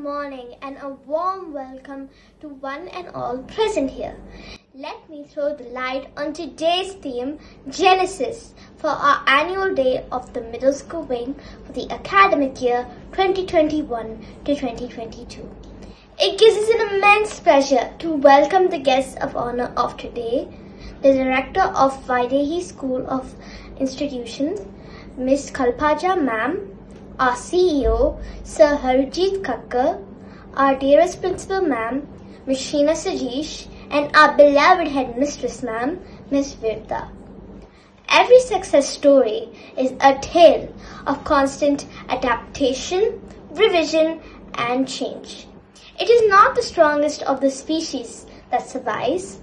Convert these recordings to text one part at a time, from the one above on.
morning and a warm welcome to one and all present here. Let me throw the light on today's theme, Genesis, for our annual day of the middle school wing for the academic year 2021 to 2022. It gives us an immense pleasure to welcome the guests of honor of today, the director of Vaidehi School of Institutions, Ms. Kalpaja Ma'am, our CEO, Sir Harijit Kakkar, our dearest Principal Ma'am, Ms. Sheena Sajeesh, and our beloved Headmistress Ma'am, Ms. Virta. Every success story is a tale of constant adaptation, revision, and change. It is not the strongest of the species that survives,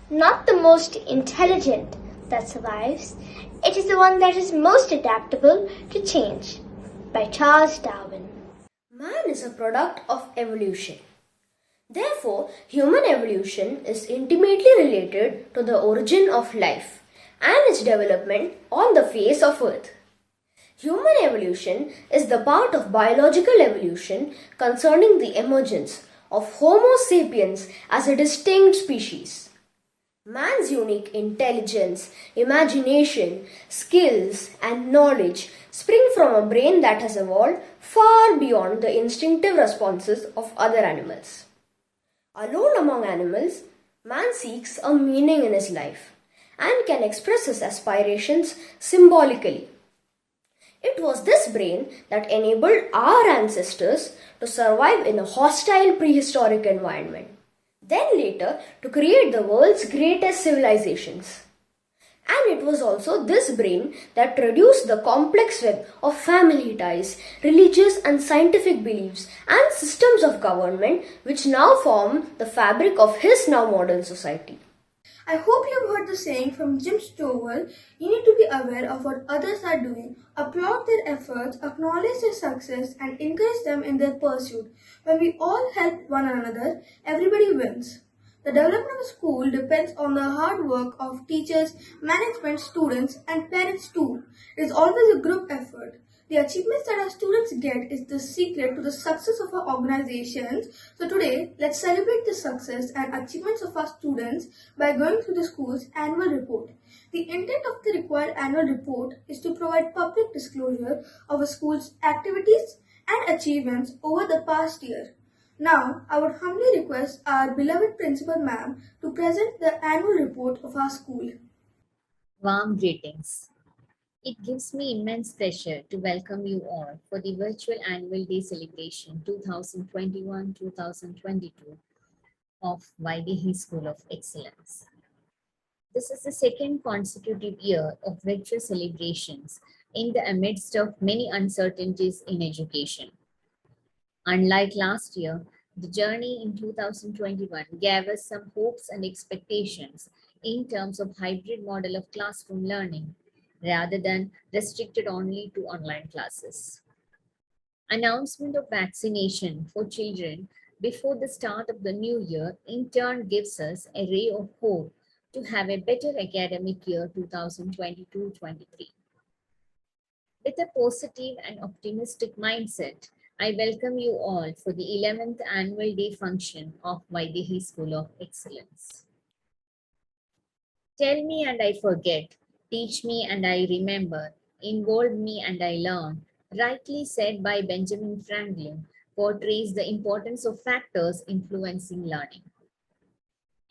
not the most intelligent that survives. It is the one that is most adaptable to change. By Charles Darwin. Man is a product of evolution. Therefore, human evolution is intimately related to the origin of life and its development on the face of Earth. Human evolution is the part of biological evolution concerning the emergence of Homo sapiens as a distinct species. Man's unique intelligence, imagination, skills, and knowledge spring from a brain that has evolved far beyond the instinctive responses of other animals. Alone among animals, man seeks a meaning in his life and can express his aspirations symbolically. It was this brain that enabled our ancestors to survive in a hostile prehistoric environment, then later to create the world's greatest civilizations. And it was also this brain that produced the complex web of family ties, religious and scientific beliefs, and systems of government which now form the fabric of his now modern society. I hope you have heard the saying from Jim Stovall, you need to be aware of what others are doing, applaud their efforts, acknowledge their success, and encourage them in their pursuit. When we all help one another, everybody wins. The development of a school depends on the hard work of teachers, management, students, and parents too. It is always a group effort. The achievements that our students get is the secret to the success of our organizations. So today, let's celebrate the success and achievements of our students by going through the school's annual report. The intent of the required annual report is to provide public disclosure of a school's activities and achievements over the past year. Now, I would humbly request our beloved Principal Ma'am to present the annual report of our school. Warm greetings. It gives me immense pleasure to welcome you all for the virtual annual day celebration 2021-2022 of Vaidehi School of Excellence. This is the second consecutive year of virtual celebrations in the midst of many uncertainties in education. Unlike last year, the journey in 2021 gave us some hopes and expectations in terms of hybrid model of classroom learning rather than restricted only to online classes. Announcement of vaccination for children before the start of the new year in turn gives us a ray of hope to have a better academic year 2022-23. With a positive and optimistic mindset, I welcome you all for the 11th annual day function of Vaidehi School of Excellence. Tell me and I forget, teach me and I remember, involve me and I learn, rightly said by Benjamin Franklin, portrays the importance of factors influencing learning.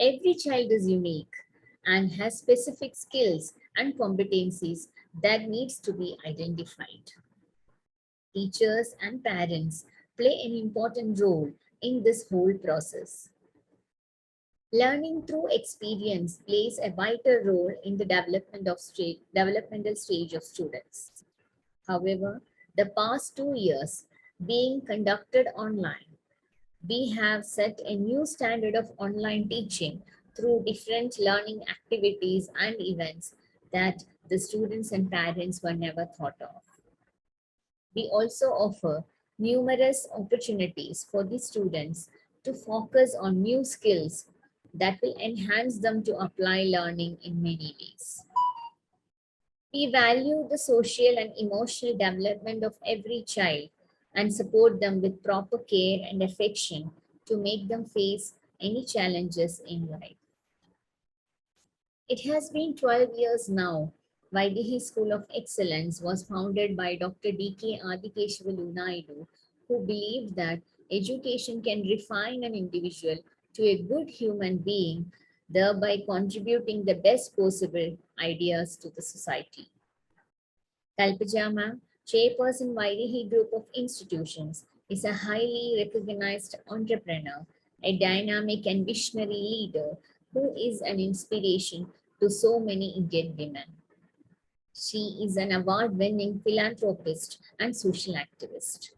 Every child is unique and has specific skills and competencies that needs to be identified. Teachers and parents play an important role in this whole process. Learning through experience plays a vital role in the developmental stage of students. However, the past 2 years being conducted online, we have set a new standard of online teaching through different learning activities and events that the students and parents were never thought of. We also offer numerous opportunities for the students to focus on new skills that will enhance them to apply learning in many ways. We value the social and emotional development of every child and support them with proper care and affection to make them face any challenges in life. It has been 12 years now. Vaidehi School of Excellence was founded by Dr. D.K. Adikeshwalu Naidu, who believed that education can refine an individual to a good human being, thereby contributing the best possible ideas to the society. Kalpaja ma'am, chairperson Vaidehi Group of Institutions, is a highly recognized entrepreneur, a dynamic and visionary leader who is an inspiration to so many Indian women. She is an award-winning philanthropist and social activist.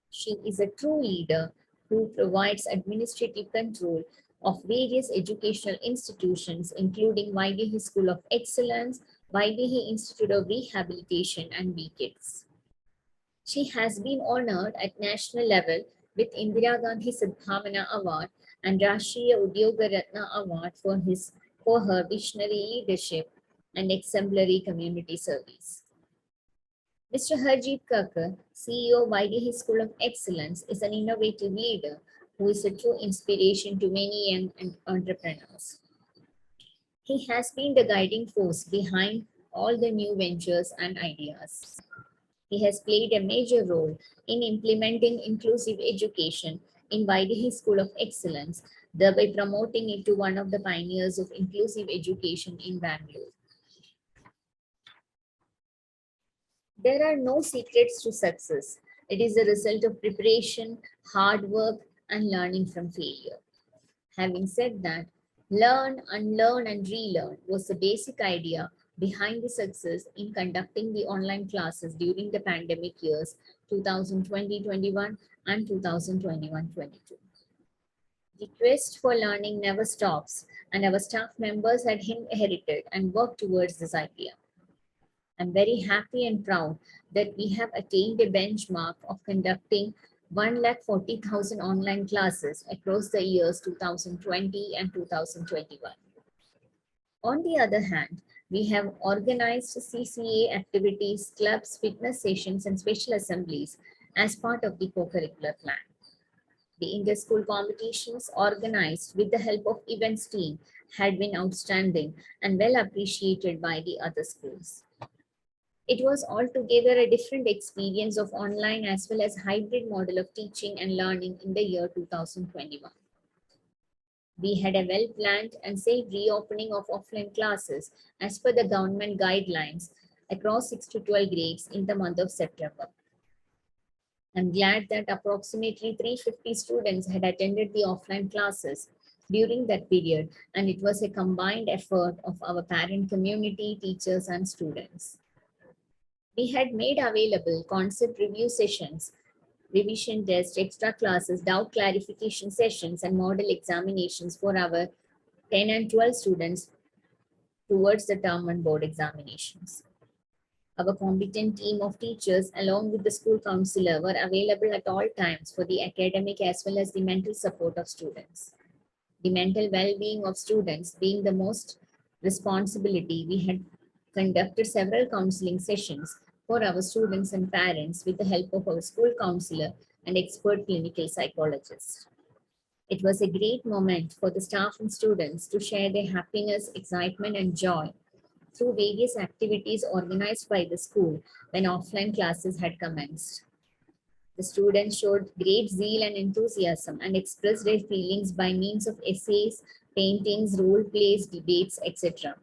She is a true leader who provides administrative control of various educational institutions, including Vaidehi School of Excellence, Vaidehi Institute of Rehabilitation, and VKIDS. She has been honored at national level with Indira Gandhi Sadbhavana Award and Rashtriya Udyoga Ratna Award for her visionary leadership and exemplary community service. Mr. Harjeet Kakkar, CEO of Vaidehi School of Excellence, is an innovative leader who is a true inspiration to many young entrepreneurs. He has been the guiding force behind all the new ventures and ideas. He has played a major role in implementing inclusive education in Vaidehi School of Excellence, thereby promoting it to one of the pioneers of inclusive education in Bangalore. There are no secrets to success. It is a result of preparation, hard work, and learning from failure. Having said that, learn, unlearn, and relearn was the basic idea behind the success in conducting the online classes during the pandemic years 2020-21 and 2021-22. The quest for learning never stops, and our staff members had inherited and worked towards this idea. I'm very happy and proud that we have attained a benchmark of conducting 140,000 online classes across the years 2020 and 2021. On the other hand, we have organized CCA activities, clubs, fitness sessions, and special assemblies as part of the co-curricular plan. The inter-school competitions organized with the help of events team had been outstanding and well appreciated by the other schools. It was altogether a different experience of online as well as hybrid model of teaching and learning in the year 2021. We had a well-planned and safe reopening of offline classes as per the government guidelines across 6 to 12 grades in the month of September. I'm glad that approximately 350 students had attended the offline classes during that period, and it was a combined effort of our parent community, teachers, and students. We had made available concept review sessions, revision tests, extra classes, doubt clarification sessions, and model examinations for our 10 and 12 students towards the term and board examinations. Our competent team of teachers, along with the school counselor, were available at all times for the academic as well as the mental support of students. The mental well-being of students being the most responsibility, we had conducted several counseling sessions for our students and parents with the help of our school counselor and expert clinical psychologists. It was a great moment for the staff and students to share their happiness, excitement, and joy through various activities organized by the school when offline classes had commenced. The students showed great zeal and enthusiasm and expressed their feelings by means of essays, paintings, role plays, debates, etc.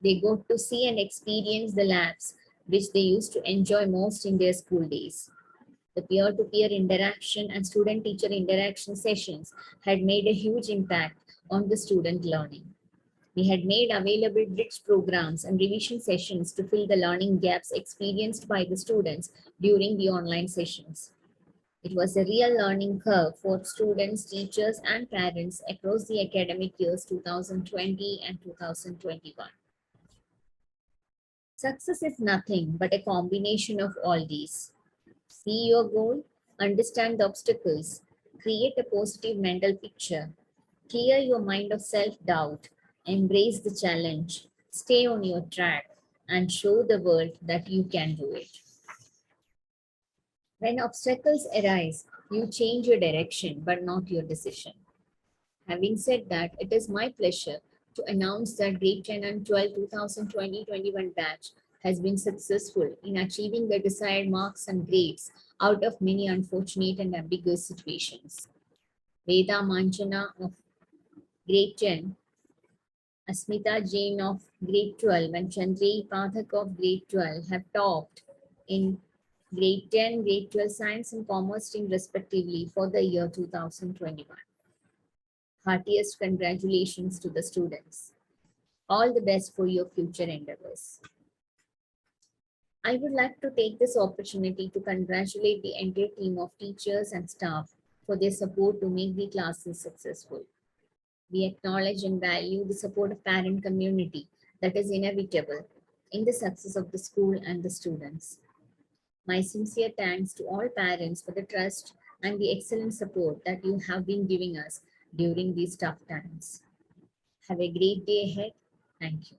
They got to see and experience the labs, which they used to enjoy most in their school days. The peer-to-peer interaction and student-teacher interaction sessions had made a huge impact on the student learning. We had made available bridge programs and revision sessions to fill the learning gaps experienced by the students during the online sessions. It was a real learning curve for students, teachers, and parents across the academic years 2020 and 2021. Success is nothing but a combination of all these. See your goal, understand the obstacles, create a positive mental picture, clear your mind of self-doubt, embrace the challenge, stay on your track, and show the world that you can do it. When obstacles arise, you change your direction but not your decision. Having said that, it is my pleasure to announce that Grade 10 and 12 2020-21 batch has been successful in achieving the desired marks and grades out of many unfortunate and ambiguous situations. Veda Manchana of Grade 10, Asmita Jain of Grade 12, and Chandri Pathak of Grade 12 have topped in Grade 10, Grade 12 Science and Commerce stream respectively for the year 2021. Heartiest congratulations to the students. All the best for your future endeavors. I would like to take this opportunity to congratulate the entire team of teachers and staff for their support to make the classes successful. We acknowledge and value the support of parent community that is inevitable in the success of the school and the students. My sincere thanks to all parents for the trust and the excellent support that you have been giving us during these tough times. Have a great day ahead. Thank you.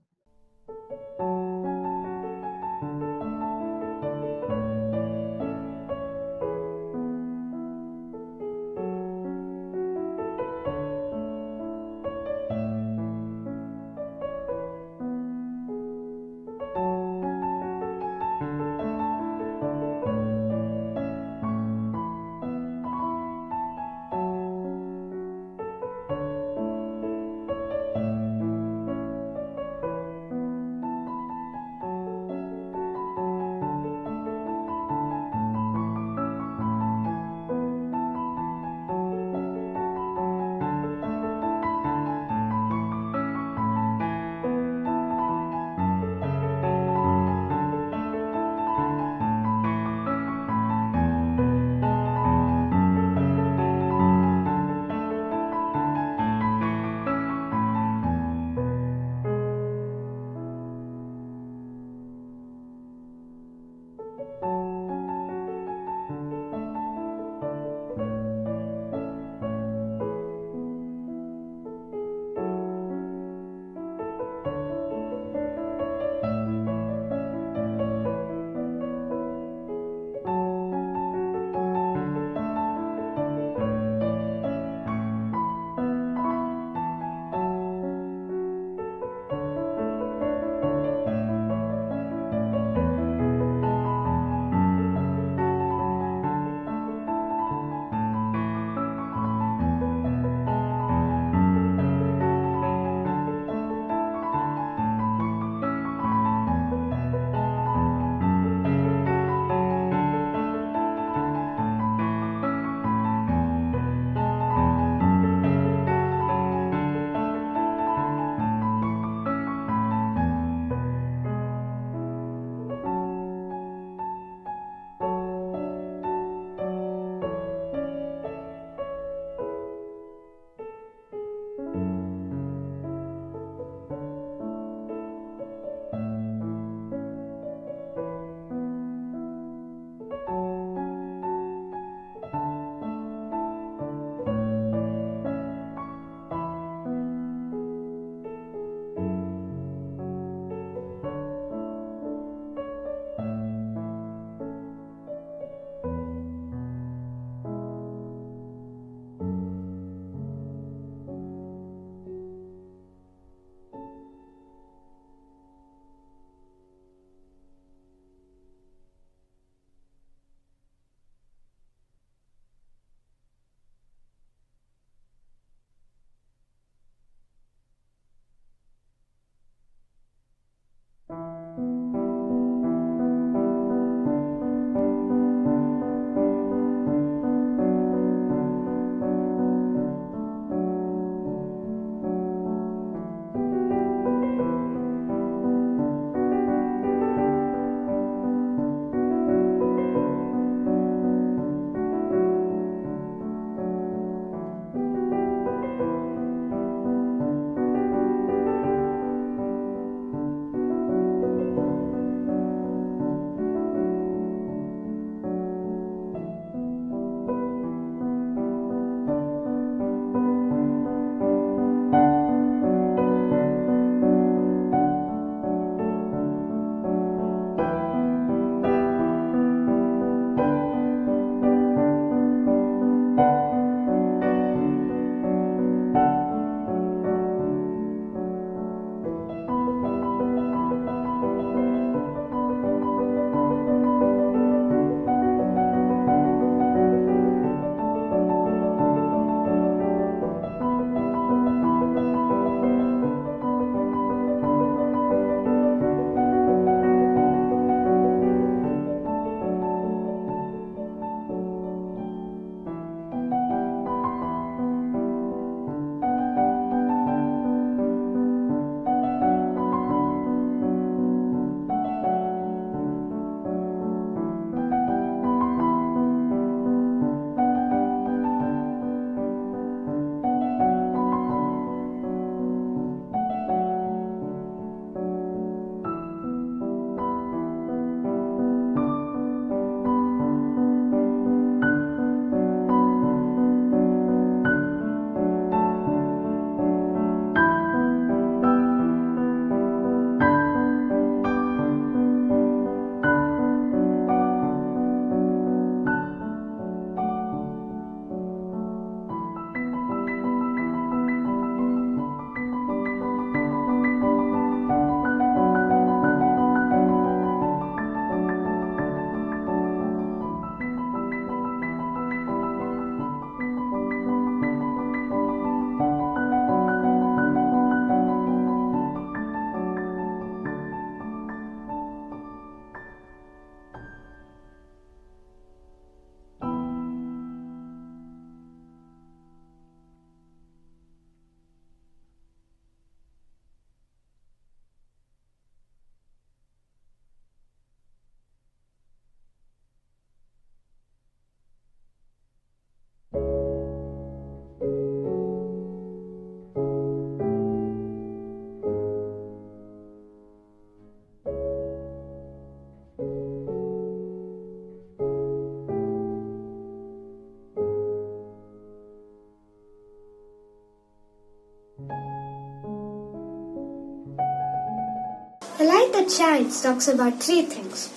That Shines talks about three things.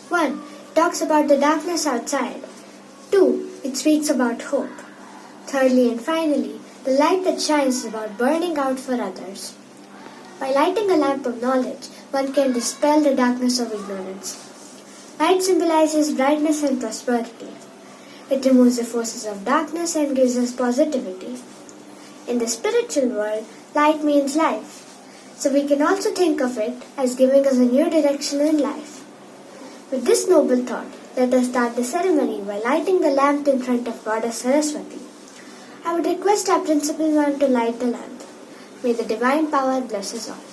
1. Talks about the darkness outside. 2. It speaks about hope. Thirdly and finally, the light that shines is about burning out for others. By lighting a lamp of knowledge, one can dispel the darkness of ignorance. Light symbolizes brightness and prosperity. It removes the forces of darkness and gives us positivity. In the spiritual world, light means life. So we can also think of it as giving us a new direction in life. With this noble thought, let us start the ceremony by lighting the lamp in front of Goddess Saraswati. I would request our Principal Ma'am to light the lamp. May the divine power bless us all.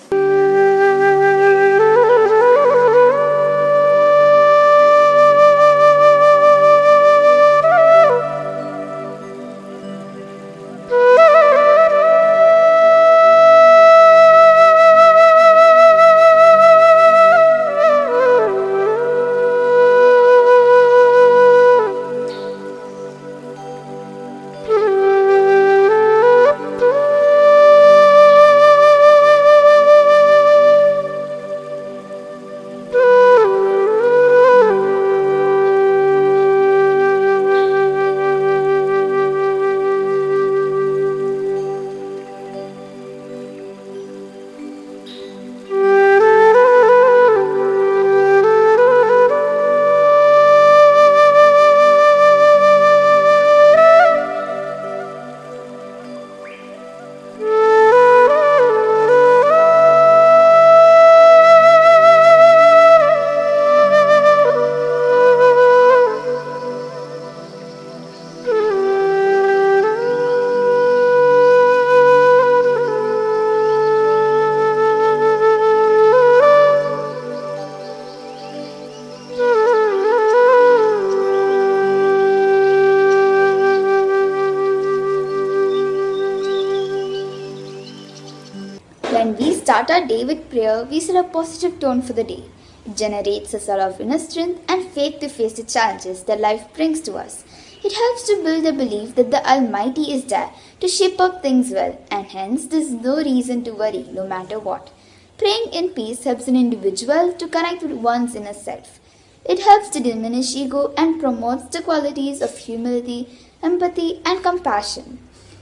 When we start our day with prayer, we set a positive tone for the day. It generates a sort of inner strength and faith to face the challenges that life brings to us. It helps to build a belief that the Almighty is there to shape up things well, and hence there is no reason to worry no matter what. Praying in peace helps an individual to connect with one's inner self. It helps to diminish ego and promotes the qualities of humility, empathy, and compassion.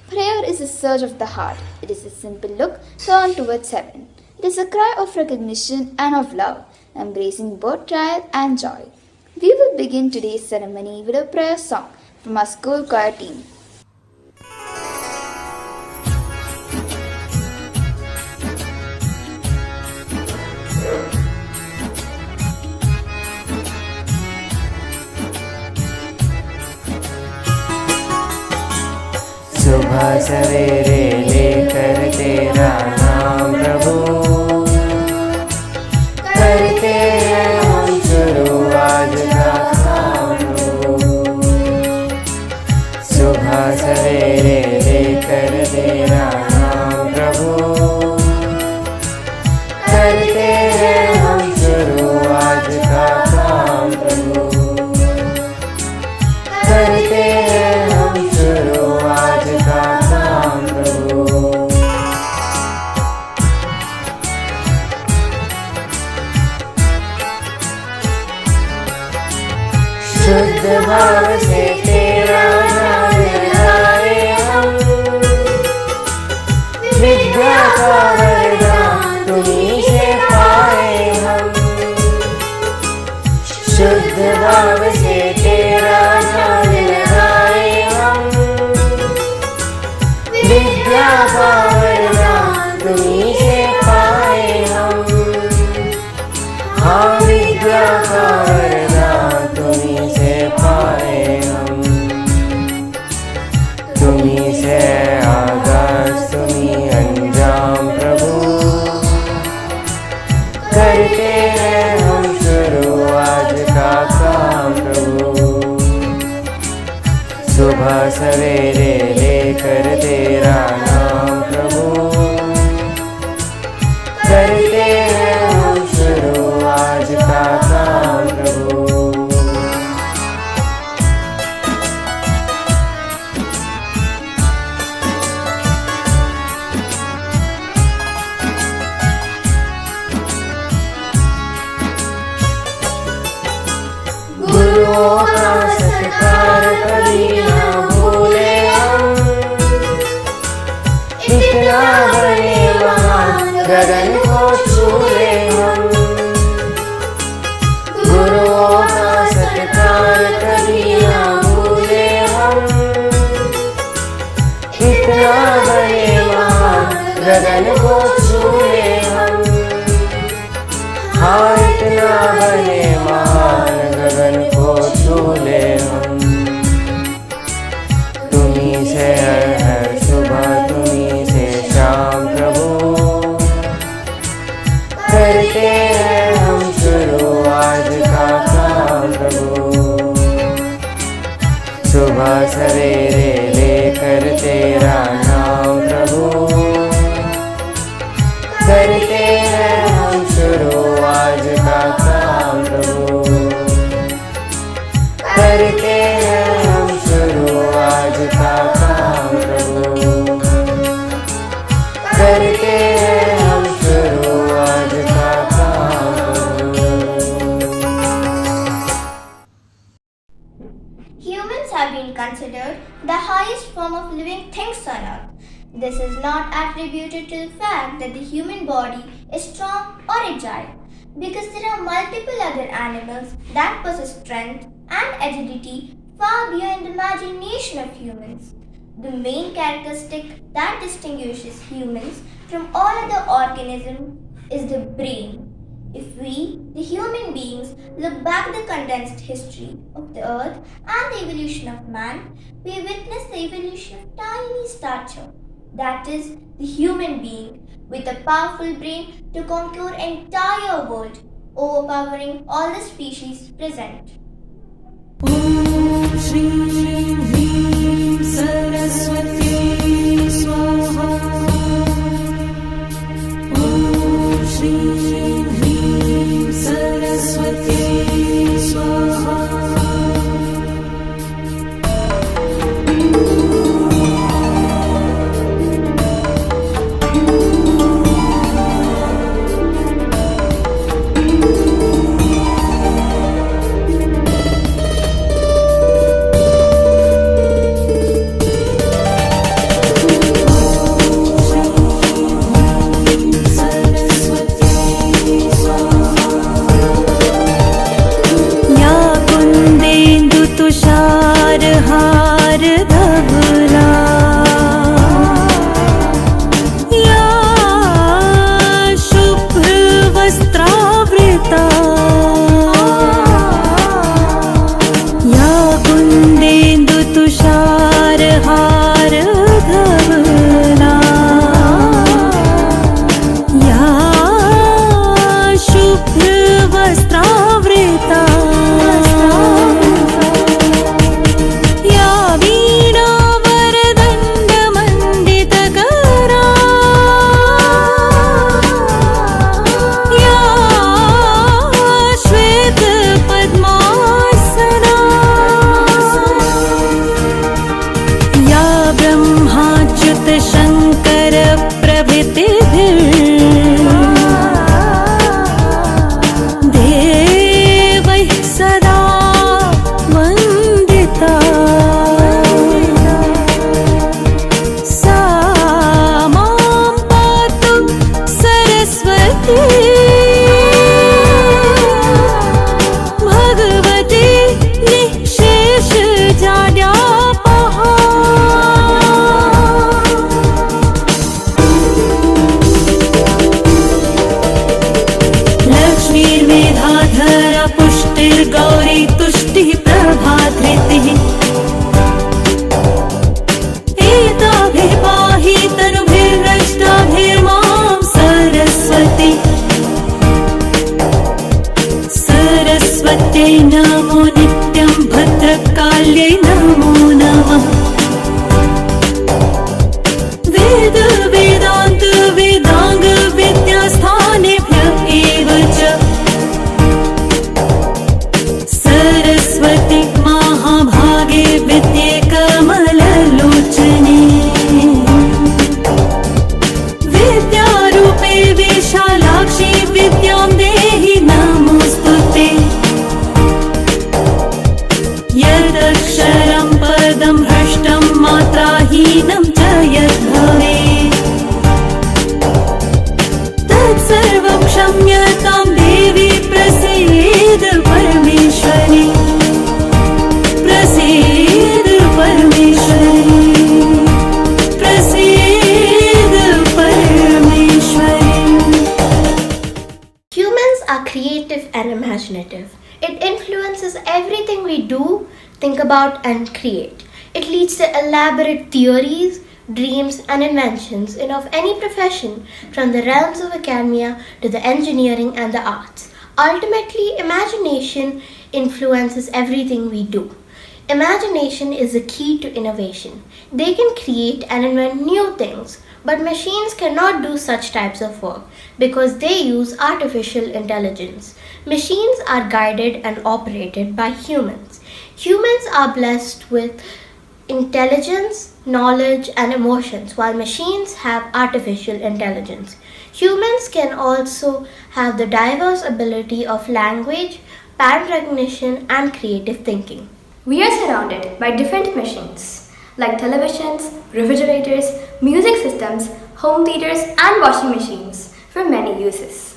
Prayer is a surge of the heart. It is a simple look turned towards heaven. It is a cry of recognition and of love, embracing both trial and joy. We will begin today's ceremony with a prayer song from our school choir team. सुबह सवेरे लेकर तेरा नाम प्रभु करते हैं हम शुरू आज का काम प्रभु। सुबह सवेरे लेकर तेरा नाम प्रभु करते हैं हम शुरू आज का काम प्रभु। करते हैं हम शुरू आज का काम प्रभु। शुद्ध भाव से तेरा नाम लगाए हम, विद्या का वरदान तुम्हीं से पाए हम। शुद्ध भाव से तेरा नाम लगाए हम, विद्या का वरदान तुम्हीं से पाए हम। हाँ, विद्या का वरदान तुम्हीं से पाए हम। तुम्हीं से आगाज तुम्हीं अंजाम प्रभु करते हैं हम शुरू आज का काम प्रभु। सुबह सवेरे लेकर तेरा नाम प्रभु करते हैं हम शुरू आज का काम प्रभु। गुरुओं का सत्कार कभी ना भूले हम, इतना बने महान गगन को छू ले हम। गुरुओं का सत्कार कभी ना भूले हम, इतना बने महान गगन को छू ले हम। हाँ इतना बने महान गगन को छू ले हम। तुम्हीं से हर सुबह तुम्हीं से शाम प्रभु, करते हैं हम शुरू आज का काम प्रभु। सुबह सवेरे लेकर तेरा नाम प्रभु, करते हैं हम शुरू आज का काम प्रभु। करते हैं हम शुरू आज का काम प्रभु। करते हैं हम शुरू आज का काम प्रभु। Humans have been considered the highest form of living things on earth. This is not attributed to the fact that the human body is strong or agile, because there are multiple other animals that possess strength and agility far beyond the imagination of humans. The main characteristic that distinguishes humans from all other organisms is the brain. If we, the human beings, look back at the condensed history of the earth and the evolution of man, we witness the evolution of tiny stature, that is, the human being with a powerful brain to conquer entire world, overpowering all the species present. ॐ श्रीं ह्रीं सरस्वती स्वाहा। ॐ श्रीं ह्रीं सरस्वती स्वाहा। think about, and create. It leads to elaborate theories, dreams, and inventions in of any profession, from the realms of academia to the engineering and the arts. Ultimately, imagination influences everything we do. Imagination is the key to innovation. They can create and invent new things, but machines cannot do such types of work because they use artificial intelligence. Machines are guided and operated by humans. Humans are blessed with intelligence, knowledge, and emotions, while machines have artificial intelligence. Humans can also have the diverse ability of language, pattern recognition, and creative thinking. We are surrounded by different machines like televisions, refrigerators, music systems, home theaters, and washing machines for many uses.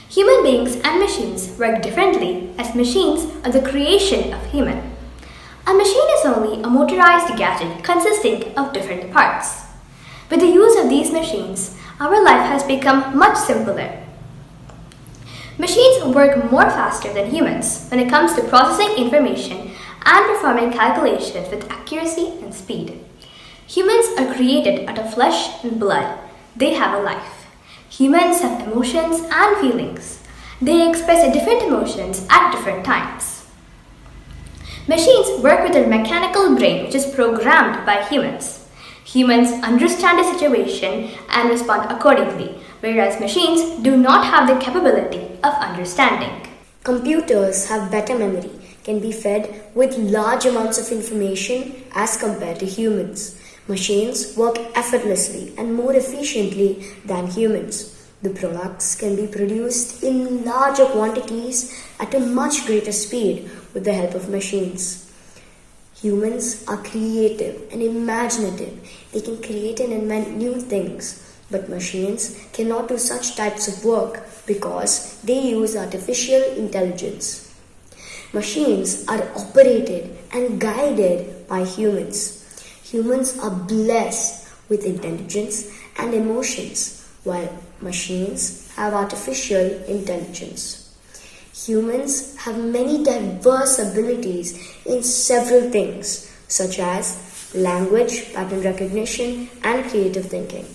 Human beings and machines work differently as machines are the creation of human. A machine is only a motorized gadget consisting of different parts. With the use of these machines, our life has become much simpler. Machines work more faster than humans when it comes to processing information and performing calculations with accuracy and speed. Humans are created out of flesh and blood. They have a life. Humans have emotions and feelings. They express different emotions at different times. Machines work with a mechanical brain which is programmed by humans. Humans understand a situation and respond accordingly, whereas machines do not have the capability of understanding. Computers have better memory, can be fed with large amounts of information as compared to humans. Machines work effortlessly and more efficiently than humans. The products can be produced in larger quantities at a much greater speed with the help of machines. Humans are creative and imaginative. They can create and invent new things. But machines cannot do such types of work because they use artificial intelligence. Machines are operated and guided by humans. Humans are blessed with intelligence and emotions, while machines have artificial intelligence. Humans have many diverse abilities in several things, such as language, pattern recognition, and creative thinking.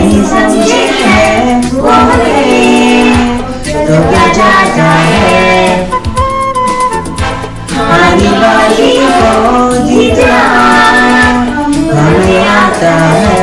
नहीं समझे है वो है तो क्या जाता है आने वाली को जीतना हमें आता है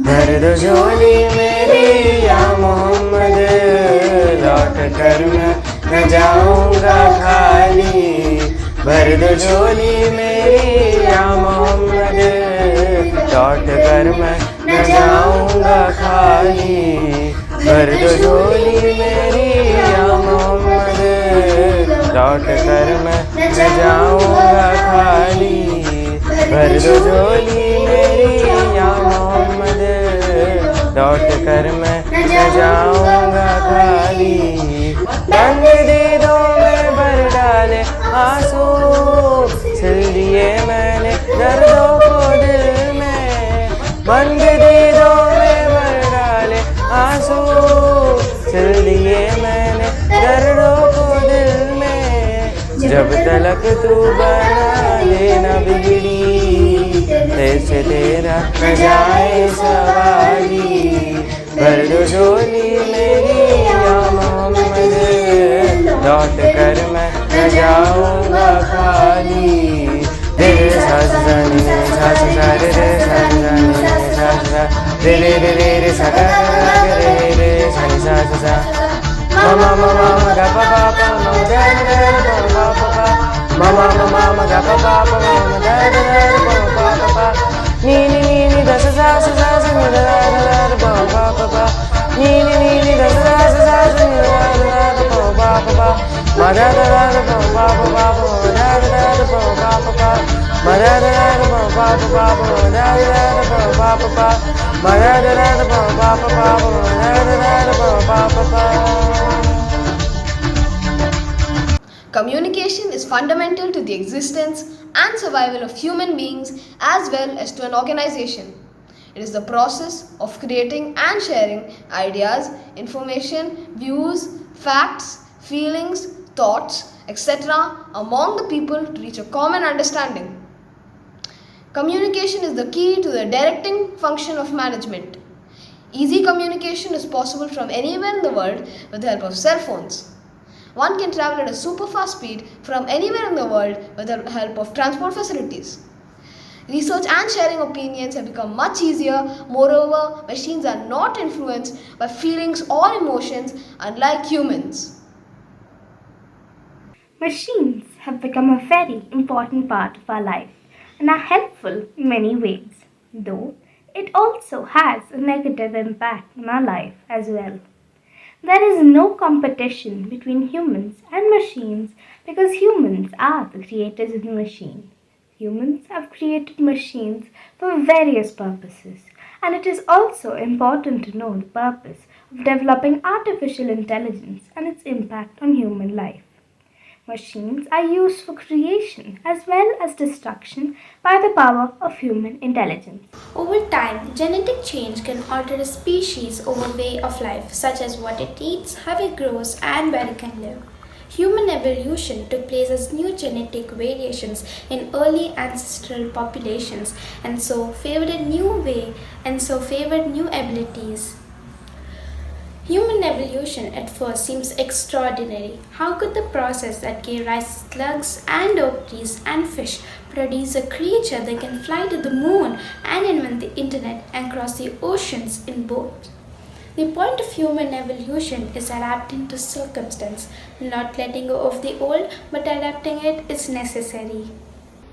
भर दो झोली मेरी या मोहम्मद लौट कर मैं न जाऊंगा खाली भर दो झोली मेरी या मोहम्मद लौट कर मैं न जाऊंगा खाली भर दो झोली मेरी या मोहम्मद लौट कर मैं न जाऊंगा खाली भर दो झोली मेरी या मोहम्मद लौट कर मैं न जाऊंगा खाली रंग दे दो मैं भर डाले आंसू सिल दिए मैंने दर्दों को दिल में बंद दे दो मैं भर डाले आंसू सिल दिए मैंने दर्दों को दिल में जब तलक तू बना लेना बिगड़ी ऐसे तेरा न जाए सवारी भर दो झोली मेरी या मोहम्मद लौट कर मैं न जाऊंगा खाली रे रे सा सा नी सा सा रे रे सा सा नी सा सा रे रे रे रे रे सा रे रे रे सा नी सा सा mama mama ma ga pa pa pa ma ga ga ga pa pa pa mama mama ma ga pa pa pa ma ga ga ga pa pa pa ni ni da sa sa sa sa ni da da pa pa pa pa ni da sa sa sa sa ni da pa pa pa pa ma da da pa pa pa pa ma da da pa pa pa pa ma da da pa pa pa pa ma da da pa pa pa pa ma da da pa pa pa pa ma da da pa pa pa pa. Communication is fundamental to the existence and survival of human beings as well as to an organization. It is the process of creating and sharing ideas, information, views, facts, feelings, thoughts, etc. among the people to reach a common understanding. Communication is the key to the directing function of management. Easy communication is possible from anywhere in the world with the help of cell phones. One can travel at a super fast speed from anywhere in the world with the help of transport facilities. Research and sharing opinions have become much easier. Moreover, machines are not influenced by feelings or emotions unlike humans. Machines have become a very important part of our life and are helpful in many ways, though it also has a negative impact on our life as well. There is no competition between humans and machines because humans are the creators of the machine. Humans have created machines for various purposes, and it is also important to know the purpose of developing artificial intelligence and its impact on human life. Machines are used for creation as well as destruction by the power of human intelligence. Over time, genetic change can alter a species over way of life, such as what it eats, how it grows, and where it can live. Human evolution took place as new genetic variations in early ancestral populations and so favored new abilities. Human evolution at first seems extraordinary. How could the process that gave rise to slugs and oak trees and fish produce a creature that can fly to the moon and invent the internet and cross the oceans in boats? The point of human evolution is adapting to circumstance, not letting go of the old, but adapting it is necessary.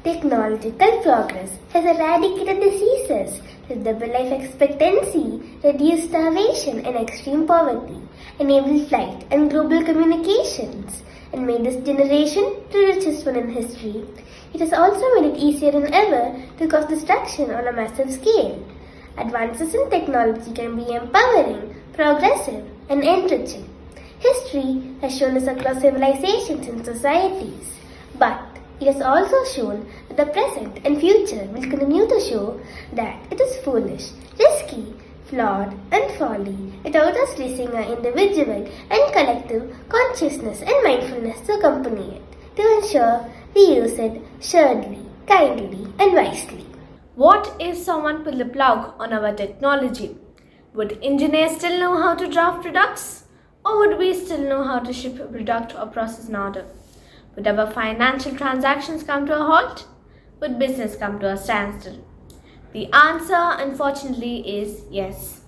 Technological progress has eradicated diseases, doubled life expectancy, reduced starvation and extreme poverty, enabled flight and global communications, and made this generation the richest one in history. It has also made it easier than ever to cause destruction on a massive scale. Advances in technology can be empowering, progressive, and enriching. History has shown us across civilizations and societies, but it has also shown that the present and future will continue to show that it is foolish, risky, flawed, and folly without us raising our individual and collective consciousness and mindfulness to accompany it, to ensure we use it surely, kindly, and wisely. What if someone pulled the plug on our technology? Would engineers still know how to draft products? Or would we still know how to ship a product or process an order? Would our financial transactions come to a halt? Would business come to a standstill? The answer, unfortunately, is yes.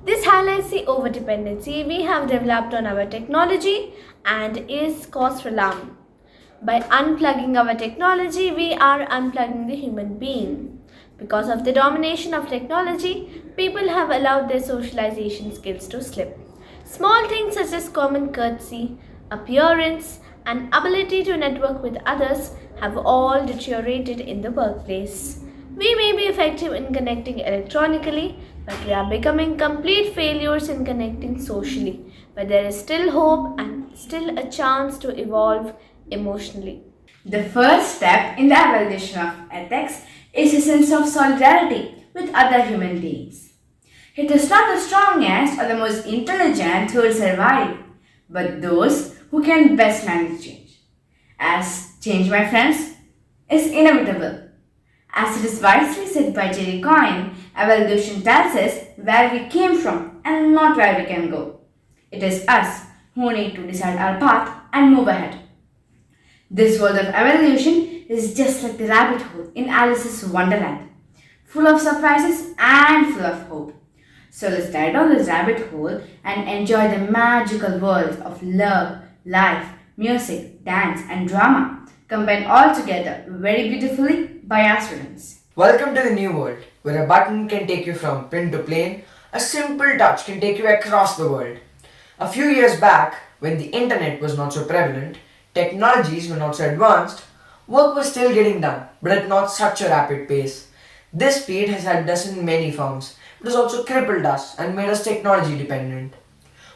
This highlights the overdependency we have developed on our technology and is cause for alarm. By unplugging our technology, we are unplugging the human being. Because of the domination of technology, people have allowed their socialization skills to slip. Small things such as common courtesy, appearance, and ability to network with others have all deteriorated in the workplace. We may be effective in connecting electronically, but we are becoming complete failures in connecting socially, but there is still hope and still a chance to evolve emotionally. The first step in the evolution of ethics is a sense of solidarity with other human beings. It is not the strongest or the most intelligent who will survive, but those who can best manage change. As change, my friends, is inevitable. As it is wisely said by Jerry Coyne, evolution tells us where we came from and not where we can go. It is us who need to decide our path and move ahead. This world of evolution is just like the rabbit hole in Alice's Wonderland, full of surprises and full of hope. So let's dive down this rabbit hole and enjoy the magical world of love, life, music, dance, and drama, combined all together very beautifully by our students. Welcome to the new world, where a button can take you from print to plane, a simple touch can take you across the world. A few years back, when the internet was not so prevalent, technologies were not so advanced, work was still getting done, but at not such a rapid pace. This speed has helped us in many forms, but has also crippled us and made us technology dependent.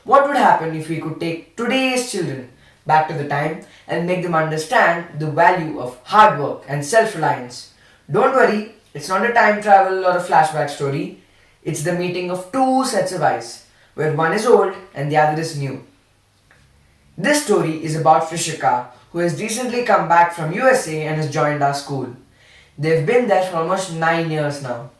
What would happen if we could take today's children back to the time and make them understand the value of hard work and self-reliance? Don't worry, it's not a time travel or a flashback story. It's the meeting of two sets of eyes, where one is old and the other is new. This story is about Rishika, who has recently come back from USA and has joined our school. They've been there for almost 9 years now.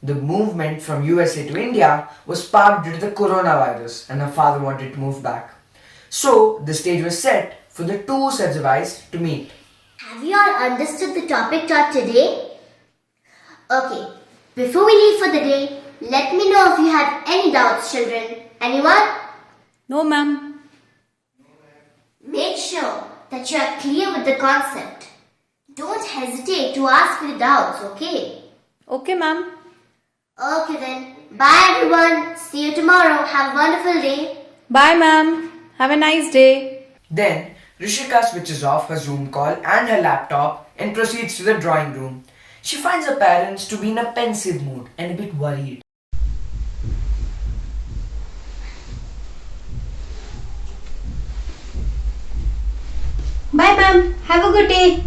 The movement from USA to India was sparked due to the coronavirus and her father wanted to move back. So the stage was set for the two sets of eyes to meet. Have you all understood the topic taught today? Okay, before we leave for the day, let me know if you had any doubts, children. Anyone? No, ma'am. Make sure that you are clear with the concept. Don't hesitate to ask me doubts, okay? Okay, ma'am. Okay then. Bye everyone. See you tomorrow. Have a wonderful day. Bye, ma'am. Have a nice day. Then Rishika switches off her Zoom call and her laptop and proceeds to the drawing room. She finds her parents to be in a pensive mood and a bit worried. Bye, ma'am. Have a good day.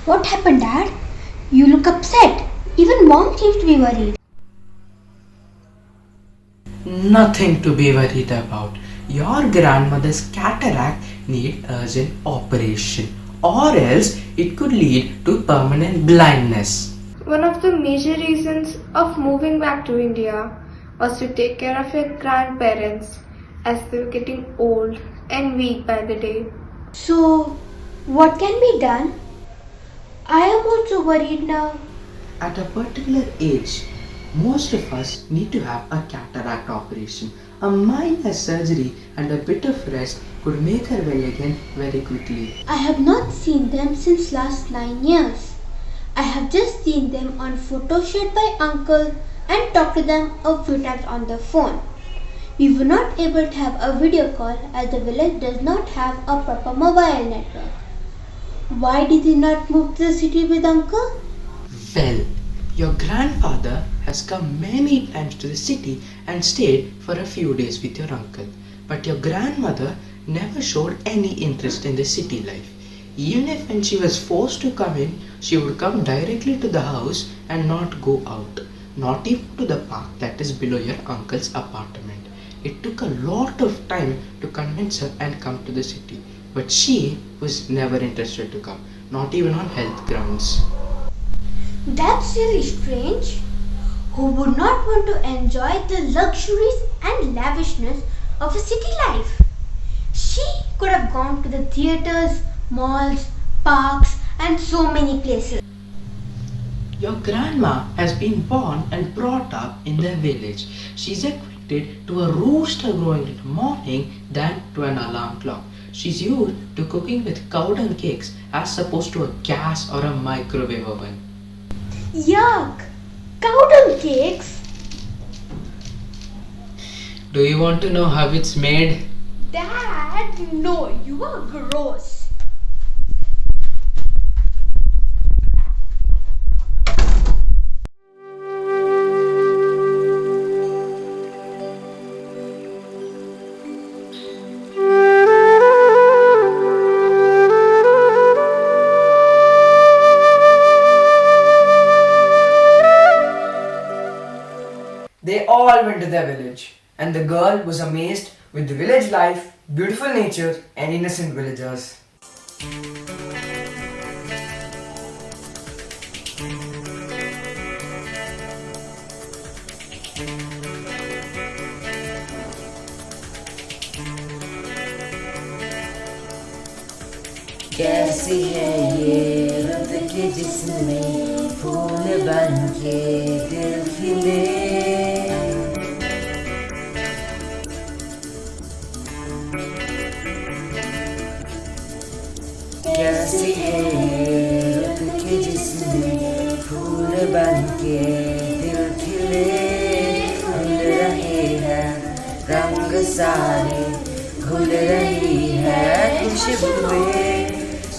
What happened, Dad? You look upset. Even Mom seems to be worried. Nothing to be worried about. Your grandmother's cataract need urgent operation, or else it could lead to permanent blindness. One of the major reasons of moving back to India was to take care of your grandparents as they were getting old and weak by the day. So, what can be done? I am also worried now. At a particular age, most of us need to have a cataract operation. A minor surgery and a bit of rest could make her well again very quickly. I have not seen them since last 9 years. I have just seen them on photo shared by uncle and talked to them a few times on the phone. We were not able to have a video call as the village does not have a proper mobile network. Why did you not move to the city with uncle? Well, your grandfather has come many times to the city and stayed for a few days with your uncle. But your grandmother never showed any interest in the city life. Even if when she was forced to come in, she would come directly to the house and not go out. Not even to the park that is below your uncle's apartment. It took a lot of time to convince her and come to the city. But she was never interested to come, not even on health grounds. That's really strange. Who would not want to enjoy the luxuries and lavishness of a city life? She could have gone to the theaters, malls, parks, and so many places. Your grandma has been born and brought up in the village. She's equated to a rooster crowing in the morning than to an alarm clock. She's used to cooking with cow dung cakes as opposed to a gas or a microwave oven. Yuck! Cow dung cakes? Do you want to know how it's made? Dad, no, you are gross. They all went to their village, and the girl was amazed with the village life, beautiful nature, and innocent villagers. कैसी है ये रुत के जिसमें फूल बन के दिल खिले कैसी है ये रुत के जिसमें फूल बन के दिल खिले फूल रहे हैं रंग सारे घुल रही है खुशबुएं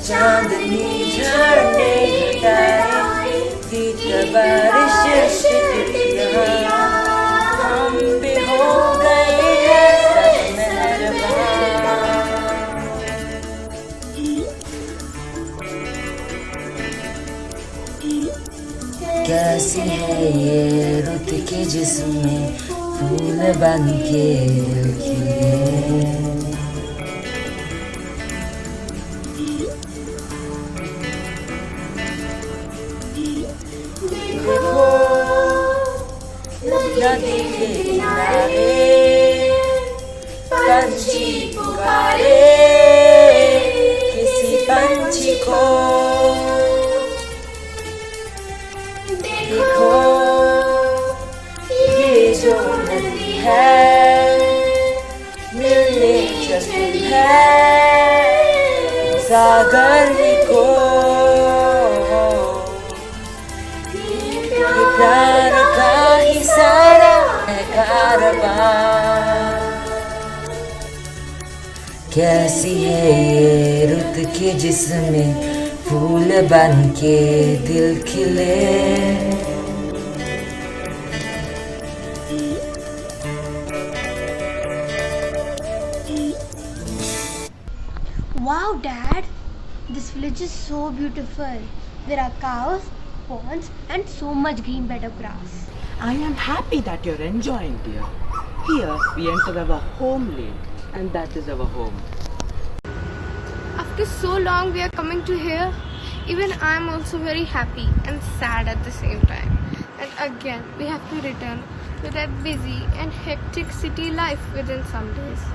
चांदनी झड़ने घटाए गीत बारिश यहाँ हम भी हो गए हैं सब मेहरबान कैसी है ये रुत के जिसमें फूल बन के खिले नदी के किनारे पंछी पुकारे किसी पंछी को देखो ये जो नदी है मिलने चलती है सागर को ये प्यार का कारवां। कैसी है ये रुत के जिसमें फूल बन के दिल खिले। Wow, Dad! This village is so beautiful. There are cows, ponds, and so much green bed of grass. I am happy that you're enjoying, dear. Here we enter our home lane, and that is our home. After so long we are coming to here, even I am also very happy and sad at the same time. And again we have to return to that busy and hectic city life within some days.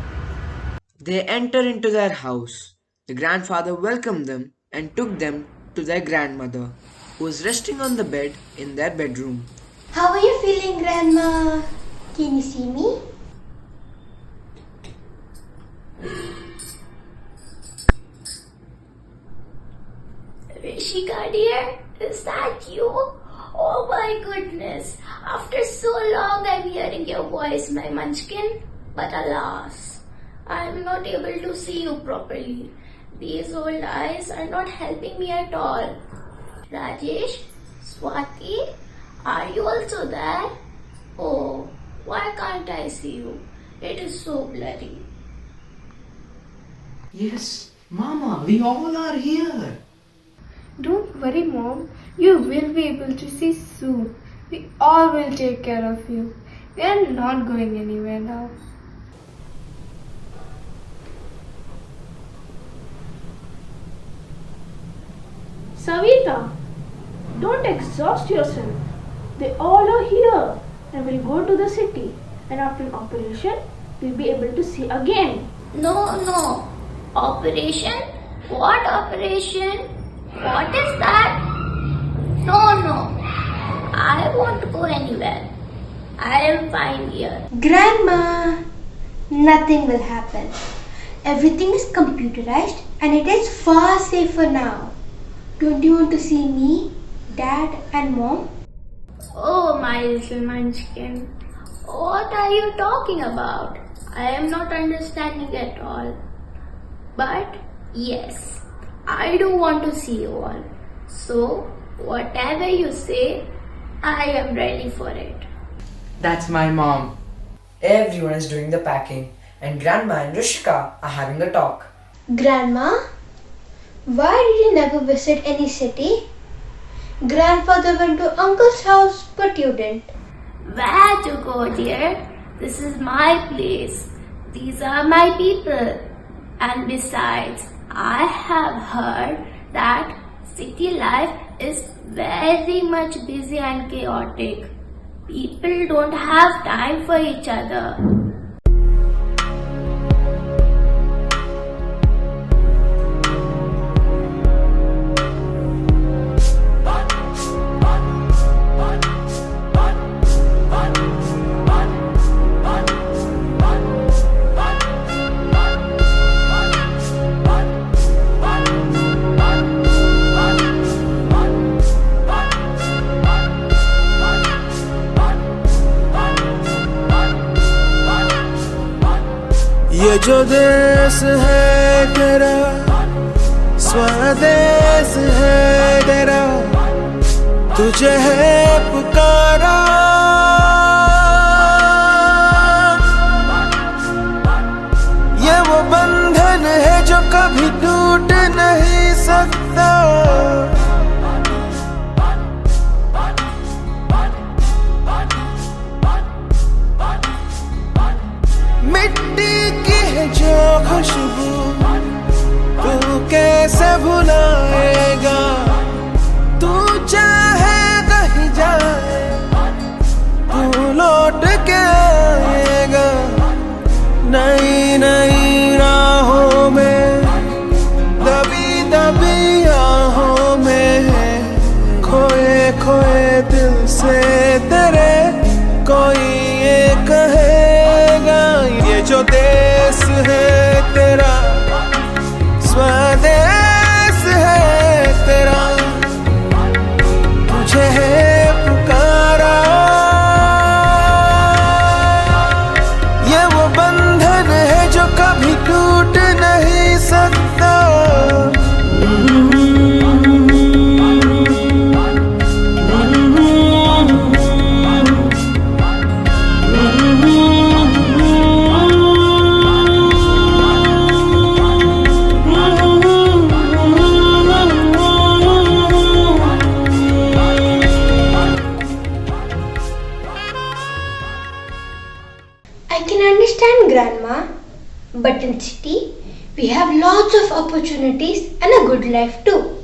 They enter into their house. The grandfather welcomed them and took them to their grandmother, who was resting on the bed in their bedroom. How are you feeling, Grandma? Can you see me? Rishika dear, is that you? Oh my goodness, after so long I'm hearing your voice, my munchkin. But alas, I'm not able to see you properly. These old eyes are not helping me at all. Rajesh, Swati, are you also there? Oh, why can't I see you? It is so blurry. Yes, Mama, we all are here. Don't worry, Mom. You will be able to see soon. We all will take care of you. We are not going anywhere now. Savita, don't exhaust yourself. They all are here and will go to the city. And after an operation, we'll be able to see again. No. Operation? What operation? What is that? No. I won't go anywhere. I am fine here. Grandma, nothing will happen. Everything is computerized and it is far safer now. Don't you want to see me, Dad and Mom? Oh, my little munchkin. What are you talking about? I am not understanding at all. But yes, I do want to see you all. So, whatever you say, I am ready for it. That's my mom. Everyone is doing the packing, and Grandma and Rishika are having a talk. Grandma, why did you never visit any city? Grandfather went to Uncle's house, but you didn't. Where to go, dear? This is my place. These are my people. And besides, I have heard that city life is very much busy and chaotic. People don't have time for each other. ये जो देश है तेरा, स्वदेश है तेरा, तुझे है पुकारा। ये वो बंधन है जो कभी टूट नहीं सकता। मिट्टी की है जो खुशबू तू कैसे भुलाएगा। तू चाहे कहीं जाए तू लौट के आएगा। नई नई राहों में दबी दबी आहों में खोए खोए दिल से तेरे कोई ये कहेगा। ये जो देश है तेरा, स्वदेश है तेरा, तुझे है पुकारा। But in city, we have lots of opportunities and a good life too.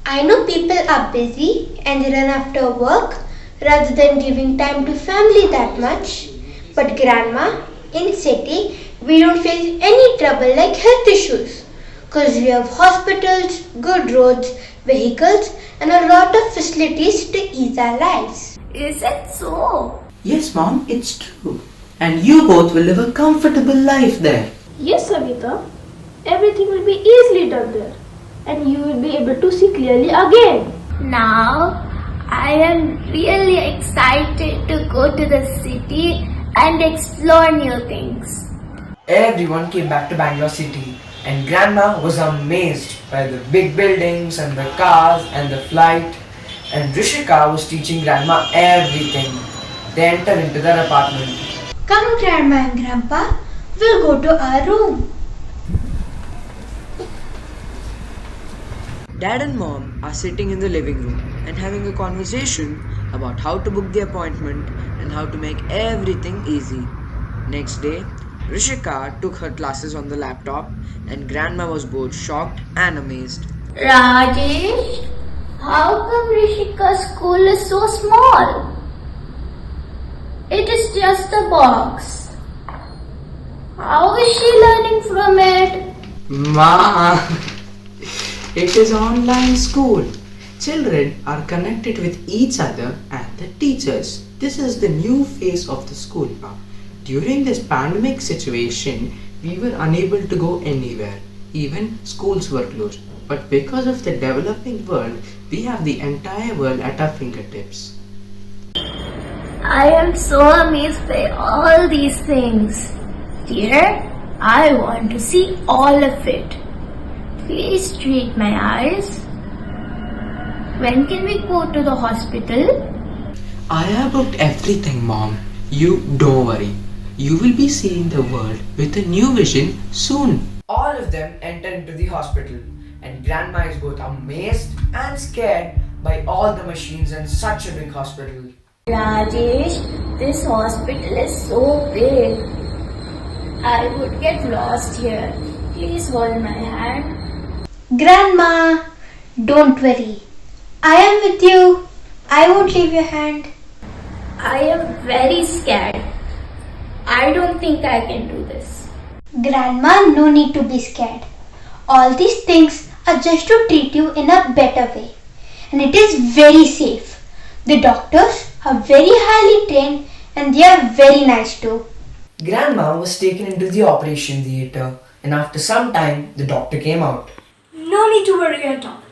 I know people are busy and they run after work rather than giving time to family that much. But grandma, in city, we don't face any trouble like health issues because we have hospitals, good roads, vehicles and a lot of facilities to ease our lives. Is it so? Yes, Mom, it's true. And you both will live a comfortable life there. Yes, Savita. Everything will be easily done there. And you will be able to see clearly again. Now, I am really excited to go to the city and explore new things. Everyone came back to Bangalore city and Grandma was amazed by the big buildings and the cars and the flight, and Rishika was teaching Grandma everything. They entered into their apartment. Come, Grandma and Grandpa, we'll go to our room. Dad and Mom are sitting in the living room and having a conversation about how to book the appointment and how to make everything easy. Next day, Rishika took her classes on the laptop and Grandma was both shocked and amazed. Rajesh, how come Rishika's school is so small? It is just a box. How is she learning from it? Ma, it is online school. Children are connected with each other and the teachers. This is the new phase of the school now. During this pandemic situation, we were unable to go anywhere. Even schools were closed. But because of the developing world, we have the entire world at our fingertips. I am so amazed by all these things. Dear, I want to see all of it. Please treat my eyes. When can we go to the hospital? I have booked everything, Mom. You don't worry. You will be seeing the world with a new vision soon. All of them enter into the hospital and Grandma is both amazed and scared by all the machines in such a big hospital. Rajesh, this hospital is so big. I would get lost here. Please hold my hand. Grandma, don't worry. I am with you. I won't leave your hand. I am very scared. I don't think I can do this. Grandma, no need to be scared. All these things are just to treat you in a better way. And it is very safe. The doctors are very highly trained and they are very nice too. Grandma was taken into the operation theatre and after some time the doctor came out. No need to worry at all.